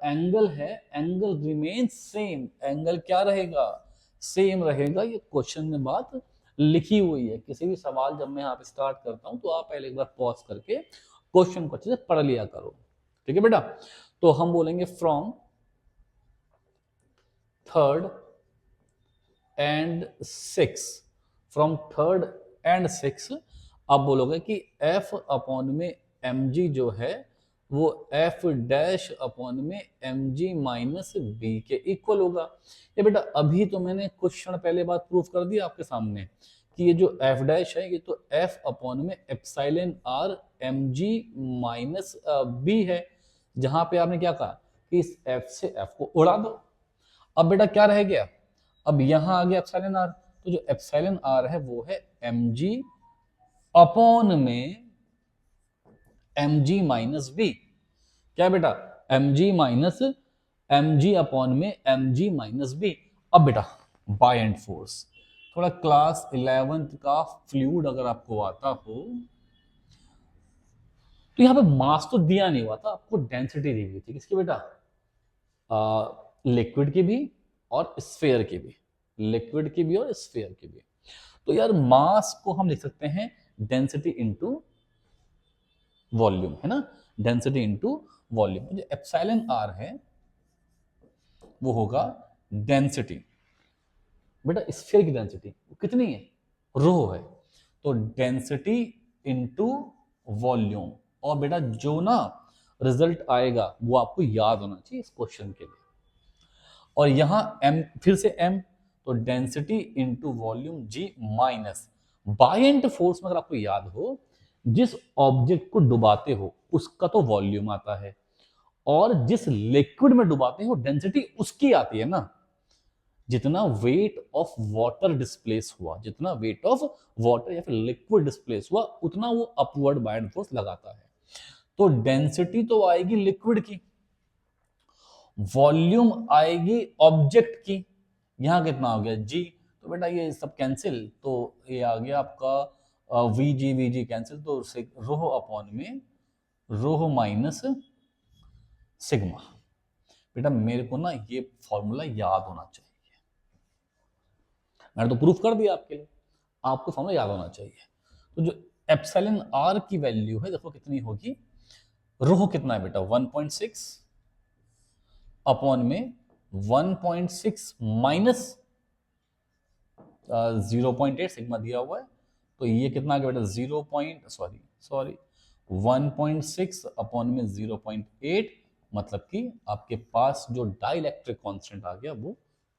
एंगल है एंगल रिमेन सेम। एंगल क्या रहेगा, सेम रहेगा। ये क्वेश्चन में बात लिखी हुई है। किसी भी सवाल जब मैं यहाँ पे स्टार्ट करता हूं तो आप पहले एक बार पॉज करके क्वेश्चन को अच्छे से पढ़ लिया करो। ठीक है बेटा, तो हम बोलेंगे from third and six, from third and six आप बोलोगे कि एफ अपॉन में एम जी जो है वो एफ डैश अपॉन में एम जी माइनस बी के इक्वल होगा। ये बेटा अभी तो मैंने कुछ क्षण पहले बात प्रूफ कर दी आपके सामने कि ये जो एफ डैश है ये तो एफ अपॉन में epsilon R M G minus B है, जहां पे आपने क्या कहा कि इस एफ से एफ को उड़ा दो। अब बेटा क्या रह गया, अब यहां आ गया एप्सिलॉन आर, तो जो एप्सिलॉन आर है वो है एम जी अपॉन में एम जी माइनस बी। क्या बेटा, M G minus M G upon में एम जी माइनस बी। अब बेटा बायंट फोर्स, थोड़ा क्लास 11th का फ्लूइड अगर आपको आता हो तो यहां पे मास तो दिया नहीं हुआ था, आपको डेंसिटी दी हुई थी। किसकी बेटा, लिक्विड की भी और स्फीयर की भी, लिक्विड की भी और स्फीयर की भी। तो यार मास को हम लिख सकते हैं डेंसिटी इनटू वॉल्यूम, है ना, डेंसिटी इनटू वॉल्यूम। जो एप्सिलॉन आर है वो होगा डेंसिटी, बेटा स्फीयर की डेंसिटी कितनी है, रो है, तो डेंसिटी इनटू वॉल्यूम। और बेटा जो ना रिजल्ट आएगा वो आपको याद होना चाहिए इस क्वेश्चन के लिए। और यहां m फिर से m, तो डेंसिटी इनटू वॉल्यूम जी माइनस बायंट फोर्स में अगर आपको याद हो जिस ऑब्जेक्ट को डुबाते हो उसका तो वॉल्यूम आता है, और जिस लिक्विड में डुबाते हो डेंसिटी उसकी आती है ना। जितना वेट ऑफ वाटर डिस्प्लेस हुआ, जितना वेट ऑफ वाटर या फिर लिक्विड डिस्प्लेस हुआ उतना वो अपवर्ड बायंट फोर्स लगाता है। तो डेंसिटी तो आएगी लिक्विड की, वॉल्यूम आएगी ऑब्जेक्ट की। यहां कितना हो गया जी, तो बेटा ये सब कैंसिल, तो ये आ गया आपका वी जी कैंसिल, तो रोह अपॉन में रोह माइनस सिग्मा। बेटा मेरे को ना ये फॉर्मूला याद होना चाहिए, मैंने तो प्रूफ कर दिया आपके लिए, आपको फॉर्मूला याद होना चाहिए। तो जो एप्सिलॉन आर की वैल्यू है देखो कितनी होगी, रोह कितना है बेटा 1.6 अपॉन में 1.6 माइनस 0.8 सिग्मा दिया हुआ है, तो ये कितना आ गया बेटा 1.6 अपॉन में 0.8, मतलब कि आपके पास जो डाइलेक्ट्रिक कांस्टेंट आ गया वो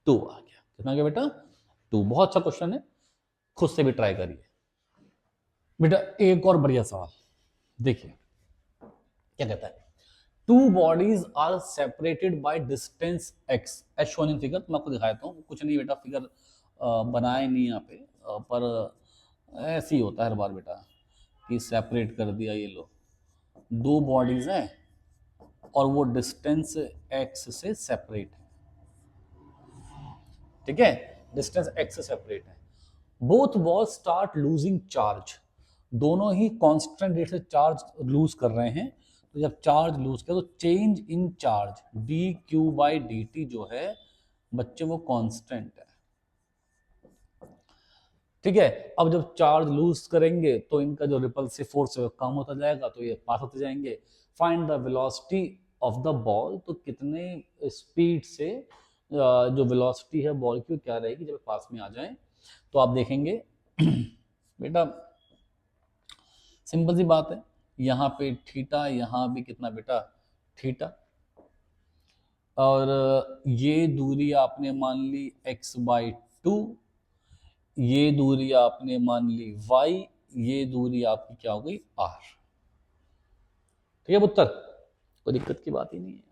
2 आ गया। कितना आ गया बेटा 2। बहुत अच्छा क्वेश्चन है, खुद से भी ट्राई करिए बेटा। एक और बढ़िया सवाल देखिए क्या कहता है, two bodies are separated by distance x, as shown in figure. मैं आपको दिखाता हूँ, कुछ नहीं बेटा, फिगर बनाए नहीं यहाँ पे, पर ऐसे ही होता है हर बार बेटा कि सेपरेट कर दिया। ये लो, दो बॉडीज हैं और वो डिस्टेंस x से सेपरेट है। ठीक है, डिस्टेंस x से सेपरेट है, both ball start losing charge, दोनों ही कांस्टेंट रेट से चार्ज लूज कर रहे हैं। तो जब चार्ज लूज कर तो change in charge D Q by D T जो है बच्चे वो कांस्टेंट है। ठीक है, अब जब चार्ज लूज करेंगे तो इनका जो रिपल्सिव फोर्स है वो कम होता जाएगा, तो ये पास होते जाएंगे। Find the velocity of the ball, तो कितने स्पीड से जो वेलोसिटी है बॉल की क्या रहेगी जब पास में आ जाए। तो आप देखेंगे बेटा सिंपल सी बात है, यहाँ पे थीटा, यहाँ भी कितना बेटा थीटा, और ये दूरी आपने मान ली x/2, ये दूरी आपने मान ली y, ये दूरी आपकी क्या हो गई r। ठीक है पुत्र, कोई दिक्कत की बात ही नहीं है।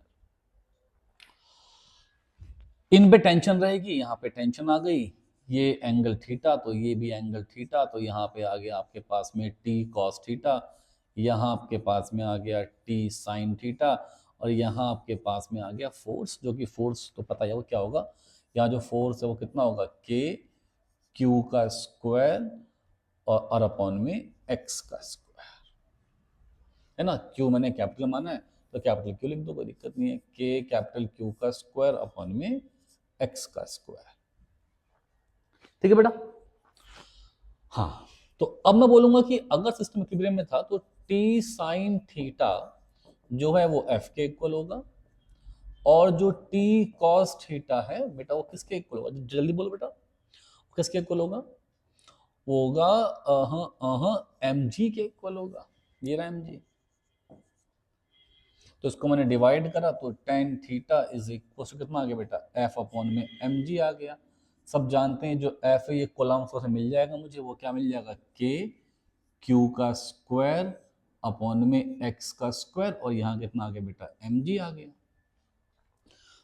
इन पे टेंशन रहेगी, यहाँ पे टेंशन आ गई, ये एंगल थीटा तो ये भी एंगल थीटा, तो यहाँ पे आ गया आपके पास में t cos थीटा, यहाँ आपके पास में आ गया t sin थीटा, और यहाँ आपके पास में आ गया फोर्स, जो कि फोर्स तो पता है वो क्या होगा, यहाँ जो फोर्स है वो कितना होगा k q का स्क्वायर और अपॉन में x का स्क्वायर, है ना। q मैंने कैपिटल माना है तो कैपिटल q लिख दो, कोई दिक्कत नहीं है, k कैपिटल q का स्क्वायर अपॉन में x का स्क्वायर। ठीक है बेटा। हाँ, तो अब मैं बोलूंगा कि अगर सिस्टम इक्विलिब्रियम में था तो t sin थीटा जो है वो f के इक्वल होगा, और जो t cos थीटा है बेटा वो किसके इक्वल होगा, जल्दी बोलो बेटा, किसके इक्वल होगा, वो होगा mg के इक्वल होगा, ये रहा mg। तो इसको मैंने डिवाइड करा तो tan theta is equal to कितना आ गया बेटा f अपॉन में mg आ गया। सब जानते हैं जो f है ये कॉलम से मिल जाएगा मुझे, वो क्या मिल जाएगा k q का स्क्वायर अपॉन में x का स्क्वायर, और यहाँ कितना आ गया बेटा mg आ गया।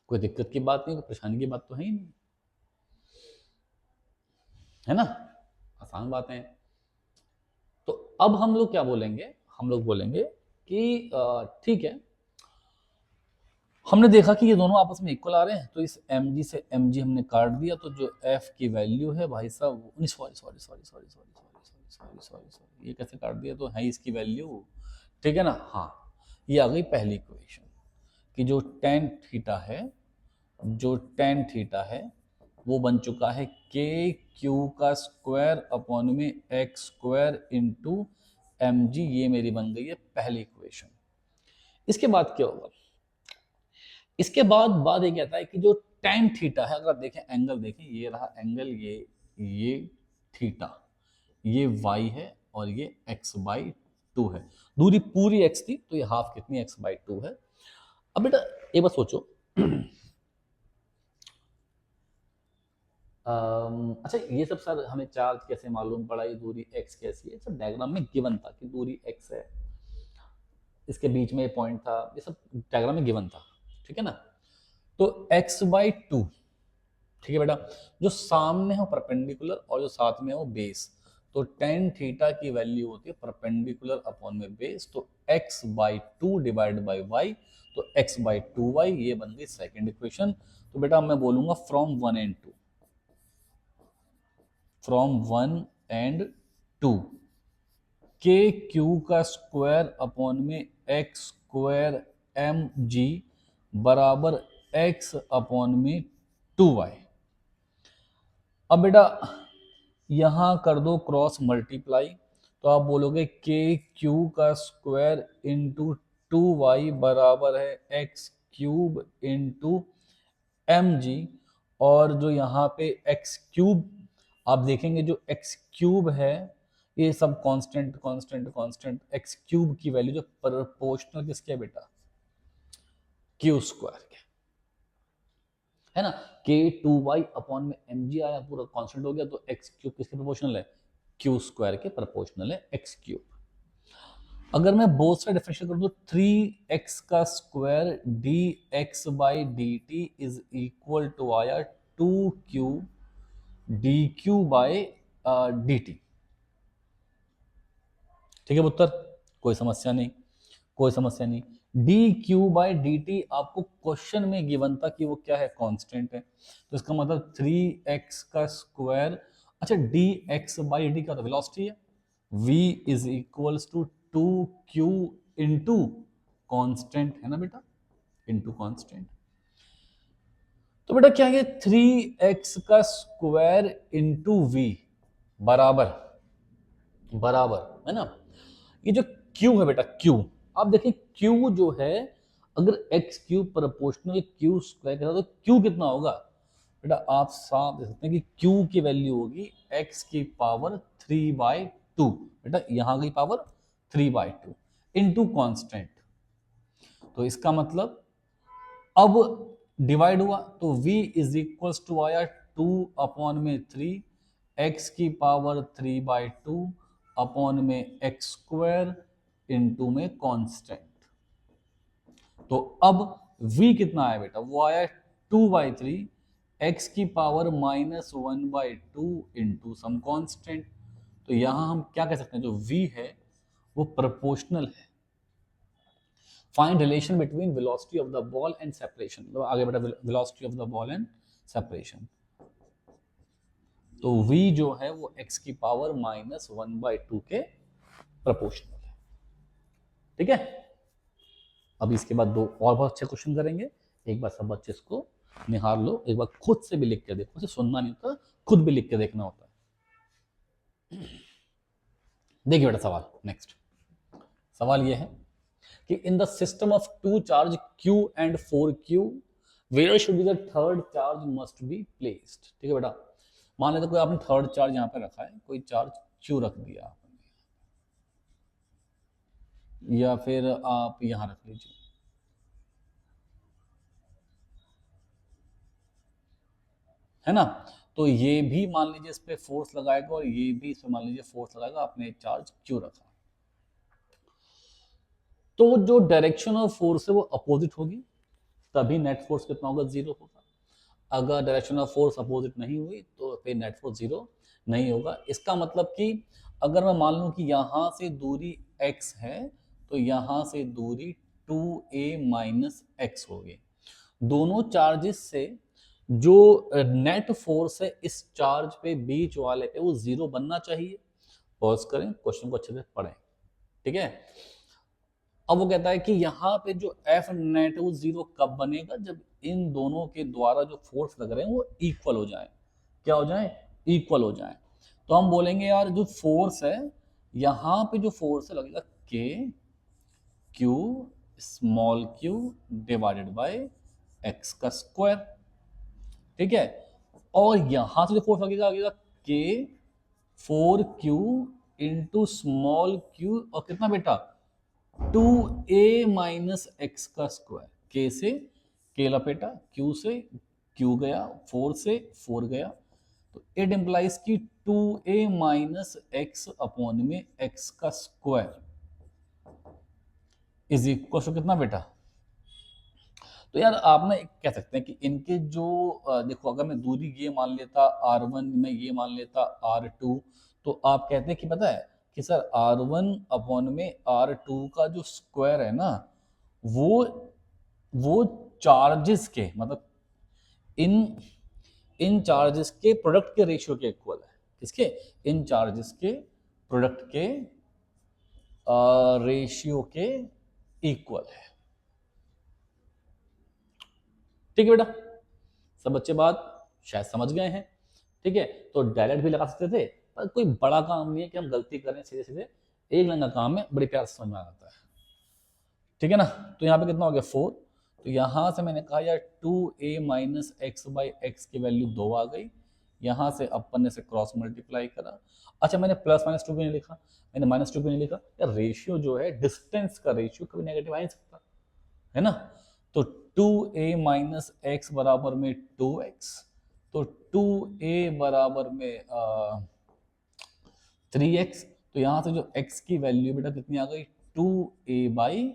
कोई दिक्कत की बात नहीं, कोई परेशानी की बात तो है ही नहीं, है ना, आसान बात है। तो अब हम लोग क्या बोलेंगे, हम लोग बोलेंगे कि ठीक है, हमने देखा कि ये दोनों आपस में इक्वल आ रहे हैं, तो इस mg से mg हमने काट दिया, तो जो f की वैल्यू है भाई साहब, सॉरी ये कैसे काट दिया, तो है इसकी वैल्यू, ठीक है ना। हाँ, ये आ गई पहली इक्वेशन कि जो tan थीटा है, जो tan थीटा है वो बन चुका है k q का स्क्वायर अपॉन में x स्क्वायर इंटू mg, ये मेरी बन गई है पहली इक्वेशन। इसके बाद क्या होगा, इसके बाद ये कहता है कि जो tan थीटा है, अगर आप देखें एंगल देखें, ये रहा एंगल, ये थीटा, ये y है और ये x/2 है, दूरी पूरी x थी तो ये हाफ कितनी x/2 है। अब बेटा एक बात सोचो, अच्छा ये सब सर हमें चार्ज कैसे मालूम पड़ा, ये दूरी x कैसी है, सब डायग्राम में गिवन था कि दूरी x है, इसके बीच में ये पॉइंट था, ये सब डायग्राम में गिवन था, ठीक है ना। तो x/2, ठीक है बेटा, जो सामने है परपेंडिकुलर और जो साथ में है वो बेस, तो tan थीटा की वैल्यू होती है परपेंडिकुलर अपॉन में बेस, तो x/2 डिवाइड बाई y, तो x/2y, ये बन गई सेकंड इक्वेशन। तो बेटा मैं बोलूंगा from 1 and 2, from 1 and 2 k q का स्क्वायर अपॉन में x स्क्वायर mg बराबर x अपॉन में 2y। अब बेटा यहां कर दो क्रॉस मल्टीप्लाई, तो आप बोलोगे k q का स्क्वायर इंटू 2y बराबर है x क्यूब इंटू mg, और जो यहाँ पे x क्यूब आप देखेंगे, जो x क्यूब है ये सब constant constant constant, x cube की वैल्यू जो प्रोपोर्शनल किसके है बेटा, q स्क्वायर के, है ना। k2y अपॉन में mg आया, पूरा कांस्टेंट हो गया, तो x क्यूब किसके प्रोपोर्शनल है, q स्क्वायर के प्रोपोर्शनल है x क्यूब। अगर मैं बोथ साइड डिफरेंशिएट कर दूं, 3x का square dx/dt is equal to आया 2q dq/dt। ठीक है पुत्र, कोई समस्या नहीं, कोई समस्या नहीं। dq/dt आपको क्वेश्चन में गिवन था कि वो क्या है, कांस्टेंट है, तो इसका मतलब 3x का स्क्वायर अच्छा, डी एक्स बाई डी का तो वेलोसिटी है, v is equals to 2q into constant, है ना बेटा, इंटू कॉन्स्टेंट। तो बेटा क्या है, 3x का स्क्वायर इंटू वी बराबर बराबर, है ना, ये जो q है बेटा, q, आप देखिए q जो है, अगर x cube proportional q square के साथ, तो q कितना होगा बेटा, आप साफ देख सकते हैं कि q की वैल्यू होगी x की पावर 3/2, बेटा यहां की पावर 3/2 इंटू कॉन्स्टेंट। तो इसका मतलब अब डिवाइड हुआ तो v इज इक्वल टू आया 2 अपॉन में 3 x की पावर 3/2 अपॉन में x स्क्वायर इंटू में कांस्टेंट। तो अब v कितना आया बेटा, वो आया 2/3 x की पावर -1/2 इंटू सम कांस्टेंट। तो यहां हम क्या कह सकते हैं, जो v है वो प्रोपोर्शनल है। Find relation between velocity of the ball and separation, तो आगे बेटा velocity of the ball and separation. तो v जो है वो x की पावर -1/2 के प्रोपोर्शनल है। ठीक है, अब इसके बाद दो और बहुत अच्छे क्वेश्चन करेंगे। एक बार सब बच्चे इसको निहार लो, एक बार खुद से भी लिख के देखो, सिर्फ सुनना नहीं होता, खुद भी लिख के देखना होता है। देखिए बेटा सवाल, नेक्स्ट सवाल ये है कि in the system of two charge Q and 4Q where should be the third charge must be placed. ठीक है बेटा, मान लेते कोई आपने थर्ड चार्ज यहाँ पे रखा है, कोई चार्ज Q रख दिया आपने, या फिर आप यहां रख लीजिए, है ना। तो ये भी मान लीजिए इस पे फोर्स लगाएगा और ये भी इस पे मान लीजिए फोर्स लगाएगा, आपने चार्ज Q रखा, तो जो डायरेक्शन ऑफ फोर्स है वो अपोजिट होगी, तभी नेट फोर्स कितना होगा, 0 होगा। अगर डायरेक्शन ऑफ फोर्स अपोजिट नहीं हुई तो फिर नेट फोर्स 0 नहीं होगा। इसका मतलब कि अगर मैं मान लूं कि यहां से दूरी x है, तो यहां से दूरी 2a माइनस एक्स होगी। दोनों चार्जेस से जो नेट फोर्स है इस चार्ज पे बीच वाले पे वो 0 बनना चाहिए। पॉज करें, क्वेश्चन को अच्छे से पढ़ें। ठीक है, अब वो कहता है कि यहाँ पे जो एफ नेट है वो 0 कब बनेगा, जब इन दोनों के द्वारा जो फोर्स लग रहे हैं वो इक्वल हो जाए। क्या हो जाए, इक्वल हो जाए। तो हम बोलेंगे यार जो फोर्स है, यहाँ पे जो फोर्स है लगेगा के Q small Q divided by x का स्क्वायर। ठीक है, और यहां से जो फोर्स लगेगा लगेगा के 4Q इंटू स्मॉल क्यू, और कितना बेटा 2a माइनस एक्स का स्क्वायर। के से के लपेटा, क्यू से क्यू गया, 4 से 4 गया, तो इट इंप्लाइज की 2a माइनस एक्स अपॉन में एक्स का स्क्वायर इज इक्वल टू कितना बेटा। तो यार आप ना कह सकते हैं कि इनके जो देखो, अगर मैं दूरी ये मान लेता r1, में ये मान लेता r2, तो आप कहते हैं कि पता है कि सर r1 अपॉन में r2 का जो स्क्वायर है ना, वो चार्जेस के मतलब इन इन चार्जेस के प्रोडक्ट के रेशियो के इक्वल है। किसके, इन चार्जेस के प्रोडक्ट के रेशियो के इक्वल है। ठीक है बेटा, सब बच्चे बात शायद समझ गए हैं। ठीक है, तो डायरेक्ट भी लगा सकते थे, पर कोई बड़ा काम नहीं है कि हम गलती करें, सीधे सीधे एक लाइन का काम है, बड़े प्यार से समझ में आ जाता है। ठीक है ना, तो यहाँ पे कितना हो गया 4, तो यहाँ से मैंने कहा यार 2a minus x by x की वैल्यू 2 आ गई, यहाँ से अपन ने से क्रॉस मल्टीप्लाई करा। अच्छा, मैंने प्लस माइनस 2 भी नहीं लिखा, मैंने माइनस 2 भी नहीं लिखा यार, रेशियो जो है डिस्टेंस का रेशियो कभी नेगेटिव आ नहीं सकता, है ना। तो 2a माइनस एक्स बराबर में 2x, तो 2a बराबर में 3x, तो यहां से जो x की वैल्यू बेटा कितनी आ गई, 2a बाई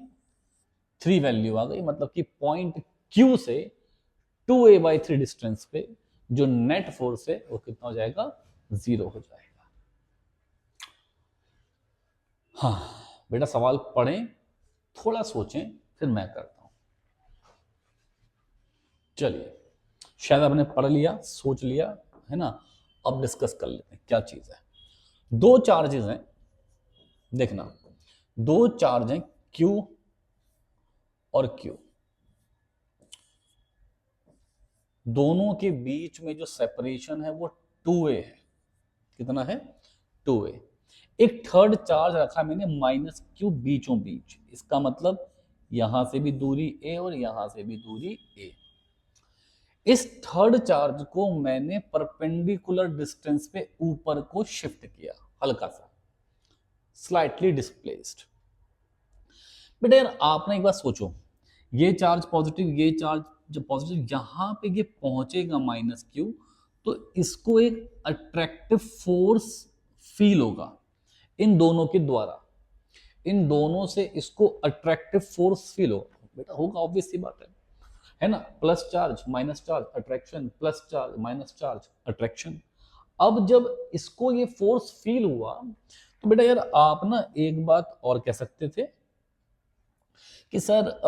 3 वैल्यू आ गई, मतलब कि पॉइंट Q से 2a बाई 3 डिस्टेंस पे जो नेट फोर्स है वो कितना हो जाएगा, 0 हो जाएगा। हाँ बेटा, सवाल पढ़ें, थोड़ा सोचें, फिर मैं करता हूं। चलिए, शायद आपने पढ़ लिया, सोच लिया, है ना, अब डिस्कस कर लेते हैं क्या चीज है। दो चार्जेस हैं, देखना, दो चार्ज हैं Q और Q, दोनों के बीच में जो सेपरेशन है वो 2a है। कितना है? 2a। एक थर्ड चार्ज रखा मैंने -Q बीचों बीच, इसका मतलब यहां से भी दूरी a और यहां से भी दूरी a। इस थर्ड चार्ज को मैंने परपेंडिकुलर डिस्टेंस पे ऊपर को शिफ्ट किया, हल्का सा स्लाइटली डिस्प्लेस्ड। बेटा यार आपने एक बात सोचो, ये चार्ज पॉजिटिव, ये चार्ज जब पॉजिटिव यहां पे ये पहुंचेगा -Q, तो इसको एक अट्रैक्टिव फोर्स फील होगा इन दोनों के द्वारा, इन दोनों से इसको अट्रैक्टिव फोर्स फील होगा। बेटा होगा, ऑब्वियस सी बात है ना। Plus charge minus charge attraction, plus charge minus charge attraction. अब जब इसको ये फोर्स फील हुआ तो बेटा यार आप ना एक बात और कह सकते थे कि सर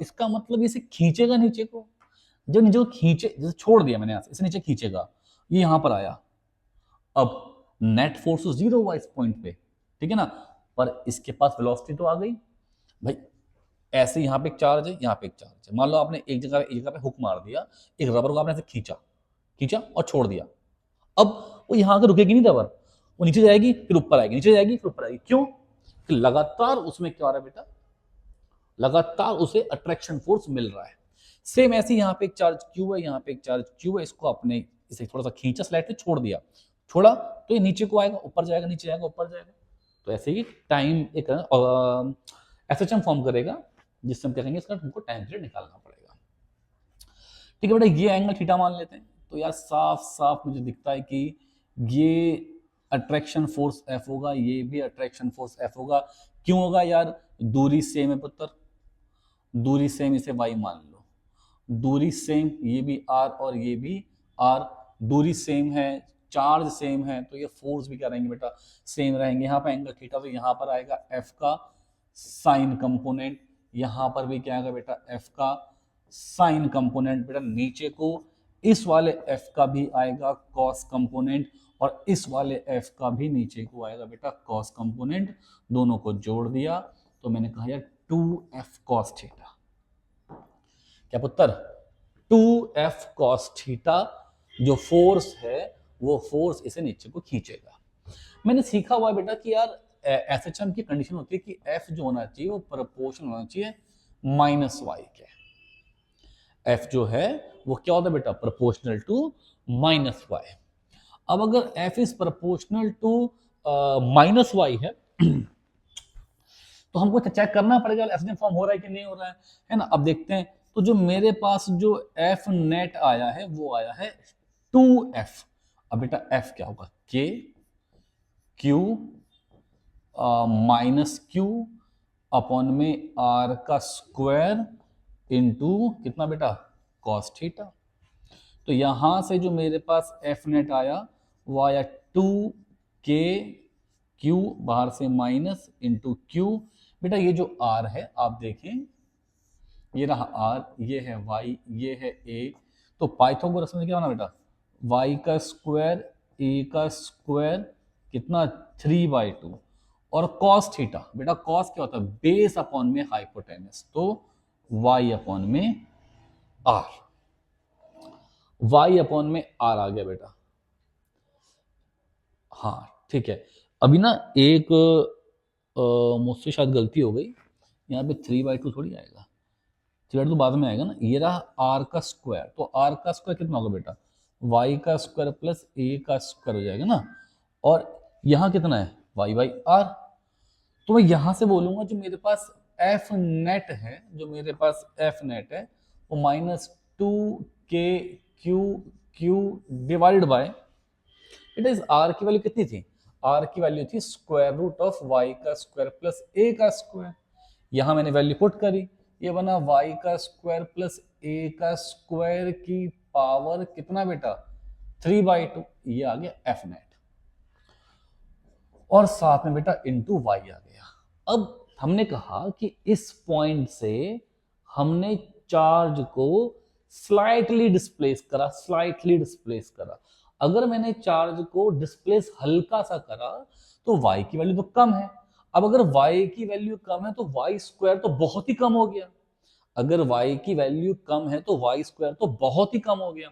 इसका मतलब इसे खींचेगा नीचे को। जब नीचे को खींचे, जैसे छोड़ दिया मैंने यहां से, इसे नीचे खींचेगा, ये यहां पर आया, अब नेट फोर्स तो 0 हुआ इस पॉइंट पे, ठीक है ना, पर इसके पास वेलोसिटी तो आ गई भाई। ऐसे यहाँ पे एक चार्ज है, यहाँ पे एक चार्ज है, मान लो आपने एक जगह पे हुक मार दिया, एक रबर को आपने ऐसे खींचा खींचा और छोड़ दिया, अब वो यहाँ आकर रुकेगी नहीं रबर, वो नीचे जाएगी फिर ऊपर आएगी, नीचे जाएगी फिर ऊपर आएगी। क्यों? कि लगातार उसमें क्या हो रहा है बेटा, लगातार उसे अट्रैक्शन फोर्स मिल रहा है। सेम ऐसे यहाँ पे एक चार्ज Q है, यहाँ पे एक चार्ज Q है, इसको आपने इसे थोड़ा सा खींचा, स्लाइडली छोड़ दिया, छोड़ा तो ये नीचे को आएगा, ऊपर जाएगा, नीचे आएगा, ऊपर जाएगा। तो ऐसे ही टाइम एक एसएचएम फॉर्म करेगा, जिससे हम कहेंगे इसका हमको टाइम पीरियड निकालना पड़ेगा। ठीक है बेटा, ये एंगल थीटा मान लेते हैं। तो यार साफ साफ मुझे दिखता है कि ये अट्रैक्शन फोर्स F होगा, ये भी अट्रैक्शन फोर्स F होगा। क्यों होगा यार? दूरी सेम है पुत्र, दूरी सेम, इसे y मान लो, दूरी सेम, ये भी r और ये भी r, दूरी सेम है, चार्ज सेम है, तो ये फोर्स भी क्या रहेंगे बेटा, सेम रहेंगे। यहाँ पर एंगल थीटा, तो यहाँ पर आएगा F का साइन कंपोनेंट, यहाँ पर भी क्या आएगा बेटा, F का साइन कंपोनेंट। बेटा नीचे को इस वाले F का भी आएगा कॉस कंपोनेंट, और इस वाले F का भी नीचे को आएगा बेटा कॉस कंपोनेंट। दोनों को जोड़ दिया तो मैंने कहा यार 2F cos थीटा। क्या पुत्र? 2F cos थीटा जो फोर्स है वो फोर्स इसे नीचे को खींचेगा। मैंने सीखा हुआ है बेटा कि यार एसएचएम की कंडीशन होती है कि F जो होना चाहिए वो प्रोपोर्शनल होना चाहिए -y के। F जो है वो क्या होता है बेटा, प्रोपोर्शनल टू -y। अब अगर F is proportional to -y है तो हमको चेक करना पड़ेगा एसएचएम फॉर्म हो रहा है कि नहीं हो रहा है ना। अब देखते हैं, तो जो मेरे पास जो F नेट आया है वो आया है 2F। अब बेटा F क्या होगा, K Q -Q अपॉन में R का स्क्वायर इंटू कितना बेटा, cos थीटा। तो यहां से जो मेरे पास F नेट आया वो आया 2K Q, बाहर से माइनस इंटू Q। बेटा ये जो R है आप देखें, ये रहा R, ये है Y, ये है A, तो पाइथागोरस में क्या होना बेटा, Y का स्क्वायर A का स्क्वायर कितना 3/2, और cos थीटा, बेटा cos क्या होता है, बेस अपॉन में हाइपोटेनस, तो y अपॉन में r, y अपॉन में r आ गया बेटा। हाँ ठीक है, अभी ना एक मुझसे शायद गलती हो गई, यहाँ पे 3/2 थोड़ी आएगा, 3/2 तो बाद में आएगा ना। ये रहा r का स्क्वायर, तो r का स्क्वायर कितना होगा बेटा, y का स्क्वायर प्लस a का स्क्वायर हो जाएगा ना, और यहाँ कितना है y/r। तो मैं यहां से बोलूंगा जो मेरे पास F नेट है, जो मेरे पास F नेट है वो -2KQ divide by, it is R की वैल्यू कितनी थी, R की वैल्यू थी स्क्वायर रूट ऑफ y का स्क्वायर प्लस a का स्क्वायर। यहां मैंने वैल्यू पुट करी, ये बना y का स्क्वायर प्लस a का स्क्वायर की पावर कितना बेटा 3/2, ये आ गया F नेट, और साथ में बेटा इंटू y आ गया। अब हमने कहा कि इस पॉइंट से हमने चार्ज को स्लाइटली डिस्प्लेस करा, स्लाइटली डिस्प्लेस करा। अगर मैंने चार्ज को डिस्प्लेस हल्का सा करा तो y की वैल्यू तो कम है। अब अगर y की वैल्यू कम है तो y स्क्वायर तो बहुत ही कम हो गया। अगर y की वैल्यू कम है तो y स्क्वायर तो बहुत ही कम हो गया।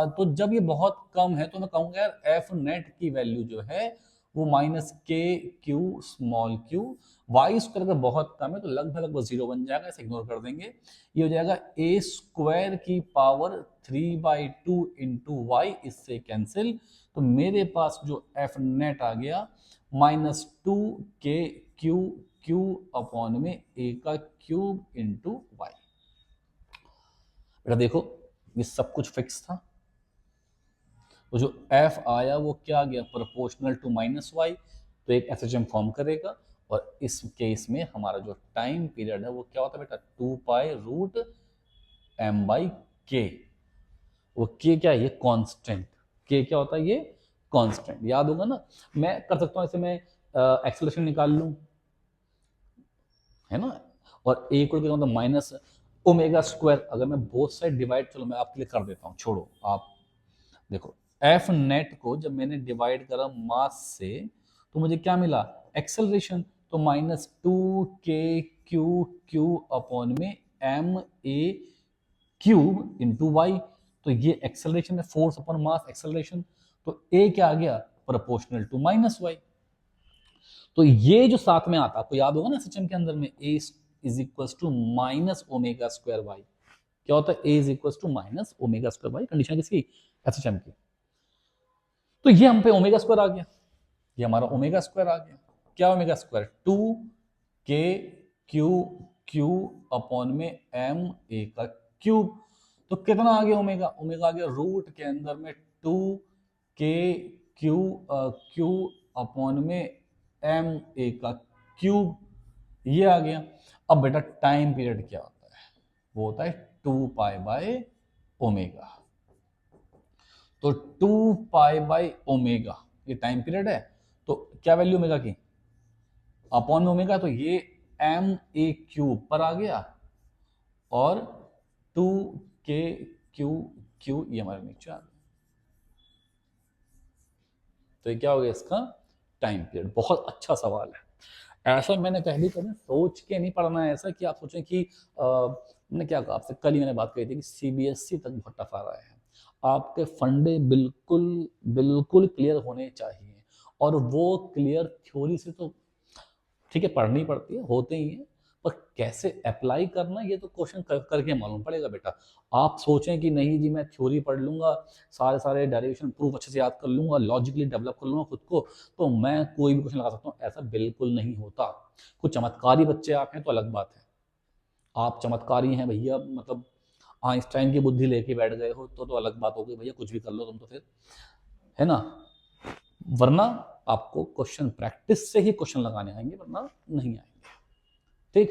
तो जब ये बहुत कम है तो मैं कहूंगा यार एफ नेट की वैल्यू जो है वो माइनस के Q small Q. Y square अगर बहुत कम है तो लगभग लगभग जीरो बन जाएगा, इसे इग्नोर कर देंगे। ये हो जाएगा ए स्क्वायर की पावर 3/2 इंटू वाई, इससे कैंसिल। तो मेरे पास जो एफ नेट आ गया -2 के क्यू क्यू अपॉन में ए का क्यूब इंटू वाई। बेटा देखो ये सब कुछ फिक्स था, तो जो एफ आया वो क्या गया प्रोपोर्शनल टू -y, तो एक एसएचएम फॉर्म करेगा। और इस केस में हमारा जो टाइम पीरियड है वो क्या होता है बेटा 2π√m/k। वो k क्या है, ये कांस्टेंट। k क्या होता है, ये कांस्टेंट, याद होगा ना। मैं कर सकता हूं ऐसे, मैं एक्सेलरेशन निकाल लूं, है ना, और a equal to minus omega square. अगर मैं बोथ साइड डिवाइड, चलो मैं आपके लिए कर देता हूं, छोड़ो आप। देखो एफ नेट को जब मैंने डिवाइड करा मास से तो मुझे क्या मिला, एक्सेलरेशन। तो -2k/q अपॉन में ma क्यूब इंटू वाई। तो ये एक्सेलरेशन है, फोर्स अपॉन मास एक्सेलरेशन। तो ए क्या आ गया प्रोपोर्शनल टू -y। तो ये जो साथ में आता आपको याद होगा ना एसएचएम के अंदर में A is equal to minus omega square Y. क्या होता है, A is equal to minus omega square Y, condition किसकी, एसएचएम की। तो ये हम पे ओमेगा स्क्वायर आ गया, ये हमारा ओमेगा स्क्वायर आ गया। क्या ओमेगा स्क्वायर 2k/q अपॉन में m a का क्यूब। तो कितना आ गया ओमेगा, ओमेगा आ गया रूट के अंदर में 2k/q अपॉन में m a का क्यूब, ये आ गया। अब बेटा टाइम पीरियड क्या होता है, वो होता है 2π/ओमेगा। तो 2π/ओमेगा ये टाइम पीरियड है। तो क्या वैल्यू ओमेगा की, अपॉन में ओमेगा, तो ये ma³ पर आ गया और 2k/q ये हमारा नीचे आ गया। तो ये क्या हो गया इसका टाइम पीरियड। बहुत अच्छा सवाल है, ऐसा मैंने पहले कभी सोच के नहीं पढ़ना है ऐसा कि आप सोचें कि मैंने क्या कहा आपसे, कल ही मैंने बात कही थी कि सीबीएसई तक बहुत टफ आ रहा है। आपके फंडे बिल्कुल बिल्कुल क्लियर होने चाहिए, और वो क्लियर थ्योरी से तो ठीक है पढ़नी पड़ती है, होते ही है, पर कैसे अप्लाई करना ये तो क्वेश्चन करके मालूम पड़ेगा बेटा। आप सोचें कि नहीं जी मैं थ्योरी पढ़ लूंगा, सारे डेरिवेशन प्रूफ अच्छे से याद कर लूंगा, लॉजिकली डेवलप कर लूंगा खुद को, तो मैं कोई भी क्वेश्चन लगा सकता हूँ, ऐसा बिल्कुल नहीं होता। कुछ चमत्कारी बच्चे आप हैं तो अलग बात है, आप चमत्कारी हैं भैया, मतलब आइंस्टाइन की बुद्धि लेके बैठ गए हो तो अलग बात हो गई भैया, कुछ भी कर लो तुम तो फिर, है ना। वरना आपको क्वेश्चन प्रैक्टिस से ही क्वेश्चन लगाने आएंगे, वरना नहीं आएंगे। ठीक,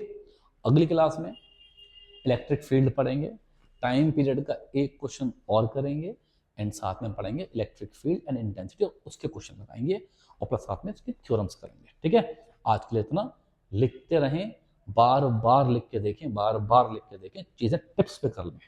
अगली क्लास में इलेक्ट्रिक फील्ड पढ़ेंगे, टाइम पीरियड का एक क्वेश्चन और करेंगे, एंड साथ में पढ़ेंगे इलेक्ट्रिक फील्ड एंड इंटेंसिटी, उसके क्वेश्चन लगाएंगे और प्लस साथ में उसके थ्योरम्स करेंगे। ठीक है, आज के लिए इतना। लिखते रहें, बार बार लिख के देखें, बार बार लिख के देखें, चीजें टिप्स पे कर लें।